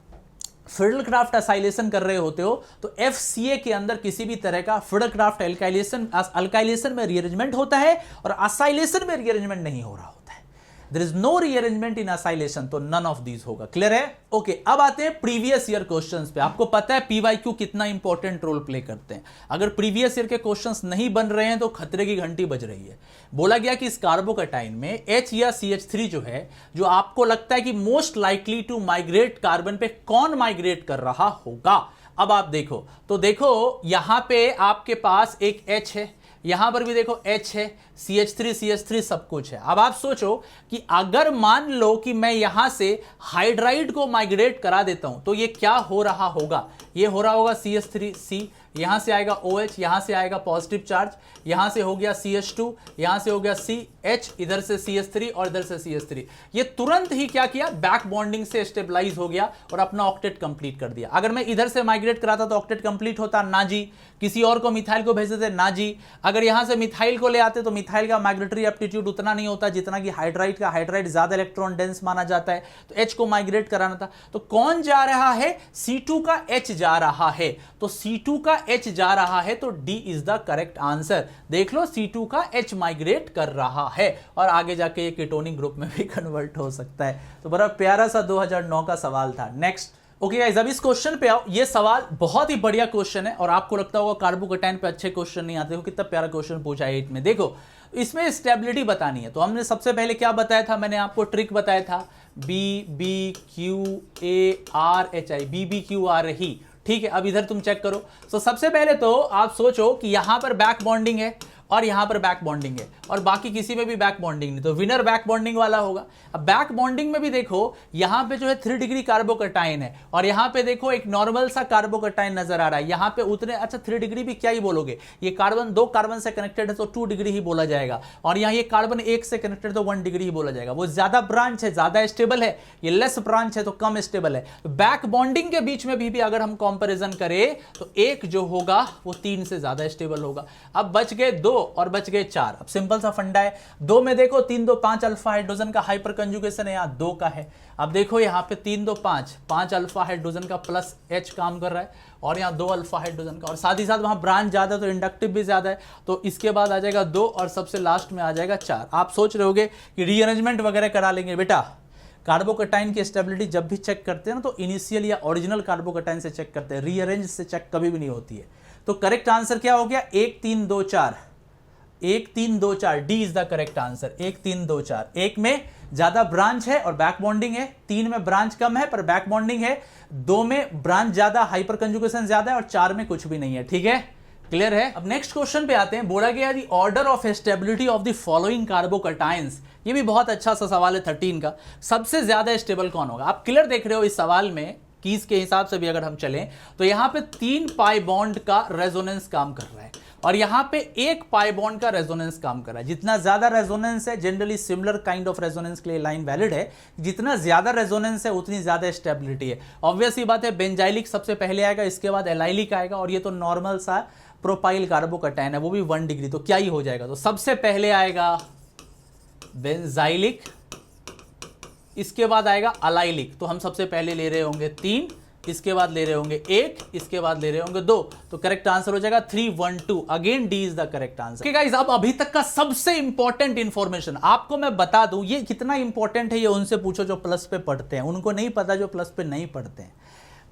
फिडलक्राफ्ट असाइलेशन कर रहे होते हो तो FCA के अंदर किसी भी तरह का फिडलक्राफ्ट अल्काइलेशन में रीअरेंजमेंट होता है और असाइलेशन में रीअरेंजमेंट नहीं हो रहा होता है। There is no rearrangement in acylation, तो नन ऑफ दीज होगा। क्लियर है? ओके, अब आते हैं प्रीवियस ईयर क्वेश्चंस पे। आपको पता है PYQ कितना इंपॉर्टेंट रोल प्ले करते हैं। अगर प्रीवियस ईयर के क्वेश्चंस नहीं बन रहे हैं तो खतरे की घंटी बज रही है। बोला गया कि इस कार्बोकैटायन में H या CH3 जो है, जो आपको लगता है कि most likely to migrate carbon पे कौन माइग्रेट कर रहा होगा। अब आप देखो, तो देखो यहां पे आपके पास एक H है, यहां पर भी देखो H है, CH3 सब कुछ है। अब आप सोचो कि अगर मान लो कि मैं यहां से हाइड्राइड को माइग्रेट करा देता हूं तो ये क्या हो रहा होगा? ये हो रहा होगा CH3C, यहां से आएगा OH, यहां से आएगा पॉजिटिव चार्ज, यहां से हो गया CH2, यहां से हो गया CH, इधर से CH3 और इधर से CH3। ये तुरंत ही क्या किया? बैक बॉन्डिंग से स्टेबलाइज हो गया और अपना ऑक्टेट कंप्लीट कर दिया। अगर मैं इधर से माइग्रेट कराता तो ऑक्टेट कंप्लीट होता? ना जी। किसी और को मिथाइल को भेज देते? ना जी। अगर यहां से मिथाइल को ले आते तो मिथाइल का माइग्रेटरी एप्टीट्यूड उतना नहीं होता जितना कि हाइड्राइड का। हाइड्राइड ज्यादा इलेक्ट्रॉन डेंस माना जाता है, तो H को माइग्रेट कराना था। तो कौन जा रहा है? C2 का H जा रहा है, तो C2 का H जा रहा है, तो D is the correct answer. देख लो, C2 का H माइग्रेट कर रहा है और आगे जाके ये कीटोनिक ग्रुप में भी कन्वर्ट हो सकता है। तो बड़ा प्यारा सा 2009 का सवाल था। नेक्स्ट, ओके गाइस, अब इस क्वेश्चन पे आओ। ये सवाल बहुत ही बढ़िया क्वेश्चन है और आपको लगता होगा कार्बोकैटायन पे अच्छे क्वेश्चन नहीं आते हो, कितना प्यारा क्वेश्चन पूछा है 8 में। देखो, इसमें स्टेबिलिटी बतानी है, तो हमने सबसे पहले क्या बताया था? मैंने आपको ट्रिक बताया था, BBQARHI, BBQR ही। ठीक है, अब इधर तुम चेक करो। तो सबसे पहले तो आप सोचो कि यहां पर बैक बॉन्डिंग है और यहां पर बैक बॉन्डिंग है और बाकी किसी में भी बैक बॉन्डिंग नहीं, तो विनर बैक बॉन्डिंग वाला होगा। अब बैक बॉन्डिंग में भी देखो, यहां पे जो है 3 डिग्री कार्बोकैटायन है और यहां पे देखो एक नॉर्मल सा कार्बोकैटायन नजर आ रहा है। यहां पे उतने, अच्छा 3 डिग्री भी क्या ही बोलोगे, ये कार्बन 2 कार्बन से कनेक्टेड है तो 2 डिग्री ही बोला जाएगा, और यहां ये कार्बन 1 से कनेक्टेड तो 1 डिग्री ही बोला जाएगा। वो ज्यादा ब्रांच है, ज्यादा स्टेबल है, ये लेस ब्रांच है तो कम स्टेबल है। तो बैक बॉन्डिंग के बीच में भी अगर हम कंपैरिजन करें तो एक जो होगा वो 3 से ज्यादा स्टेबल होगा। अब बच गए 2 और बच गए 4। अब सिंपल सा फंडा है, 2 में देखो 3 2 5 अल्फा हाइड्रोजन का हाइपर कंजुगेशन है, यहां 2 का है। अब देखो यहां पे 3 2 5 अल्फा हाइड्रोजन का प्लस H काम कर रहा है और यहां 2 अल्फा हाइड्रोजन का, और साथ ही साथ वहां ब्रांच ज्यादा है तो इंडक्टिव भी ज्यादा है, तो इसके बाद आ जाएगा 2 और सबसे लास्ट में आ जाएगा 4। आप सोच रहे होगे कि रीअरेंजमेंट वगैरह करा लेंगे। बेटा, कार्बोकैटायन की स्टेबिलिटी जब भी चेक करते हैं ना तो इनिशियल या ओरिजिनल कार्बोकैटायन से चेक करते हैं, रीअरेंज से चेक कभी भी नहीं होती है। तो करेक्ट आंसर क्या हो गया? 1 3 2 4, 1 3 2 4, D is the correct answer. 1 3 2 4, 1 में ज्यादा ब्रांच है और बैक बॉन्डिंग है, 3 में ब्रांच कम है पर बैक बॉन्डिंग है, 2 में ब्रांच ज्यादा, हाइपर कंजुगेशन ज्यादा है, और 4 में कुछ भी नहीं है। ठीक है, क्लियर है? अब नेक्स्ट क्वेश्चन पे आते हैं। बोला गया the order of stability of the following carbocations. ये भी बहुत अच्छा सा सवाल है 13 का। सबसे ज्यादा स्टेबल कौन होगा? आप क्लियर देख रहे हो इस सवाल में, कीज के हिसाब से भी अगर हम चलें तो यहां पे 3 पाई बॉन्ड का रेजोनेंस काम कर रहा है। और यहां पे एक पाई बॉन्ड का रेजोनेंस काम कर रहा है। जितना ज्यादा रेजोनेंस है, generally similar kind of resonance के लिए लाइन वैलिड है, जितना ज्यादा रेजोनेंस है उतनी ज्यादा स्टेबिलिटी है। ऑब्वियस ही बात है, बेंजाइलिक सबसे पहले आएगा, इसके बाद एलाइलिक आएगा, और ये तो नॉर्मल सा प्रोपाइल कार्बोकैटायन है, वो भी 1 डिग्री, तो क्या ही हो जाएगा। तो सबसे पहले आएगा बेंजाइलिक, इसके बाद आएगा अलाइलिक। तो हम सबसे पहले ले रहे होंगे 3, इसके बाद ले रहे होंगे 1, इसके बाद ले रहे होंगे 2, तो करेक्ट आंसर हो जाएगा 3 1 2। Again D is the correct answer. Okay guys, अब अभी तक का सबसे इंपॉर्टेंट इंफॉर्मेशन आपको मैं बता दूं। ये कितना इंपॉर्टेंट है ये उनसे पूछो जो प्लस पे पढ़ते हैं, उनको नहीं पता जो प्लस पे नहीं पढ़ते हैं।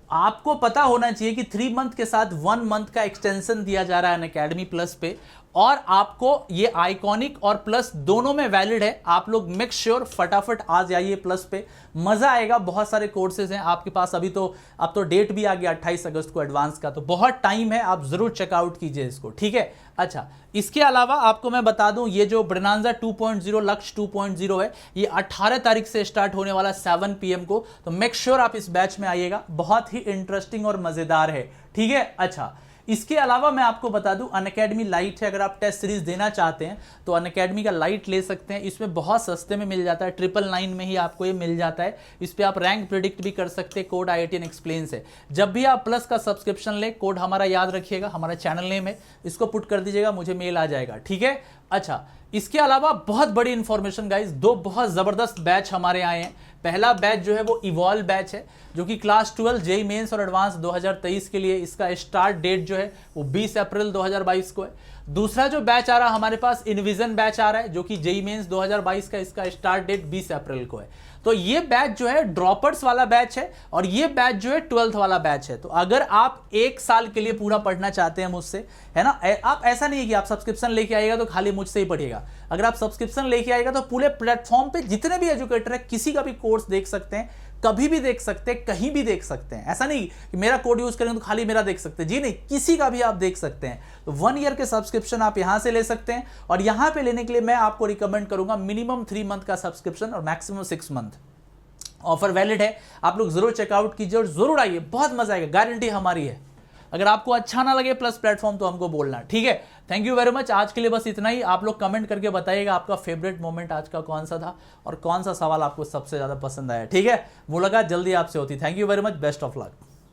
आपको पता होना चाहिए कि 3 मंथ के साथ 1 मंथ का एक्सटेंशन दिया जा रहा है अनअकैडमी प्लस पे, और आपको ये आइकॉनिक और प्लस दोनों में वैलिड है। आप लोग मेक श्योर फटाफट आ जाइए प्लस पे, मजा आएगा। बहुत सारे कोर्सेज हैं आपके पास अभी, तो अब तो डेट भी आ गया 28 अगस्त को एडवांस का, तो बहुत टाइम है, आप जरूर चेकआउट कीजिए इसको, ठीक है। अच्छा, इसके अलावा आपको मैं बता दूं, ये जो ब्रनांजा 2.0 लक्ष्य 2.0 है, ये 18 तारीख से स्टार्ट होने वाला 7 PM को, तो मेक श्योर आप इस बैच में आइएगा, बहुत ही इंटरेस्टिंग और मजेदार है, ठीक है। अच्छा, इसके अलावा मैं आपको बता दूं, अनअकैडमी लाइट है, अगर आप टेस्ट सीरीज देना चाहते हैं तो अनअकैडमी का लाइट ले सकते हैं। इसमें बहुत सस्ते में मिल जाता है, 999 में ही आपको ये मिल जाता है। इस पे आप रैंक प्रिडिक्ट भी कर सकते हैं, कोड IITN एक्सप्लेन से। जब भी आप प्लस का सब्सक्रिप्शन ले, कोड हमारा याद रखिएगा, हमारा चैनल नेम है, इसको पुट कर दीजिएगा, मुझे मेल आ जाएगा, ठीक है। अच्छा, इसके अलावा बहुत बड़ी इंफॉर्मेशन गाइस, 2 बहुत जबरदस्त बैच हमारे आए हैं। पहला बैच जो है वो इवॉल्व बैच है, जो कि क्लास 12 जेई मेंस और एडवांस 2023 के लिए, इसका स्टार्ट डेट जो है वो 20 अप्रैल 2022 को है। दूसरा जो बैच आ रहा है हमारे पास, इनविजन बैच आ रहा है, जो कि जेई मेंस 2022 का, इसका स्टार्ट डेट 20 अप्रैल को है। तो ये बैच जो है ड्रॉपर्स वाला बैच है, और ये बैच जो है 12th वाला बैच है। तो अगर आप 1 साल के लिए पूरा पढ़ना चाहते हैं मुझसे, है ना, आप ऐसा नहीं है कि आप सब्सक्रिप्शन लेके आइएगा तो खाली मुझसे ही पढ़िएगा। अगर आप सब्सक्रिप्शन लेके आइएगा तो पूरे प्लेटफॉर्म पे जितने भी एजुकेटर है, किसी का भी कोर्स देख सकते हैं, कभी भी देख सकते हैं, कहीं भी देख सकते हैं। ऐसा नहीं कि मेरा कोड यूज करेंगे तो खाली मेरा देख सकते हैं, जी नहीं, किसी का भी आप देख सकते हैं। तो 1 ईयर के सब्सक्रिप्शन आप यहां से ले सकते हैं, और यहां पे लेने के लिए मैं आपको रिकमेंड करूंगा मिनिमम 3 मंथ का सब्सक्रिप्शन और मैक्सिमम 6 मंथ। ऑफर वैलिड है, आप लोग जरूर चेकआउट कीजिए और जरूर आइए, बहुत मजा आएगा, गारंटी हमारी है। अगर आपको अच्छा ना लगे प्लस प्लेटफॉर्म तो हमको बोलना, ठीक है। थैंक यू वेरी मच, आज के लिए बस इतना ही। आप लोग कमेंट करके बताइएगा आपका फेवरेट मोमेंट आज का कौन सा था, और कौन सा सवाल आपको सबसे ज्यादा पसंद आया, ठीक है। मुलाकात जल्दी आपसे होती। Thank you very much, best of luck.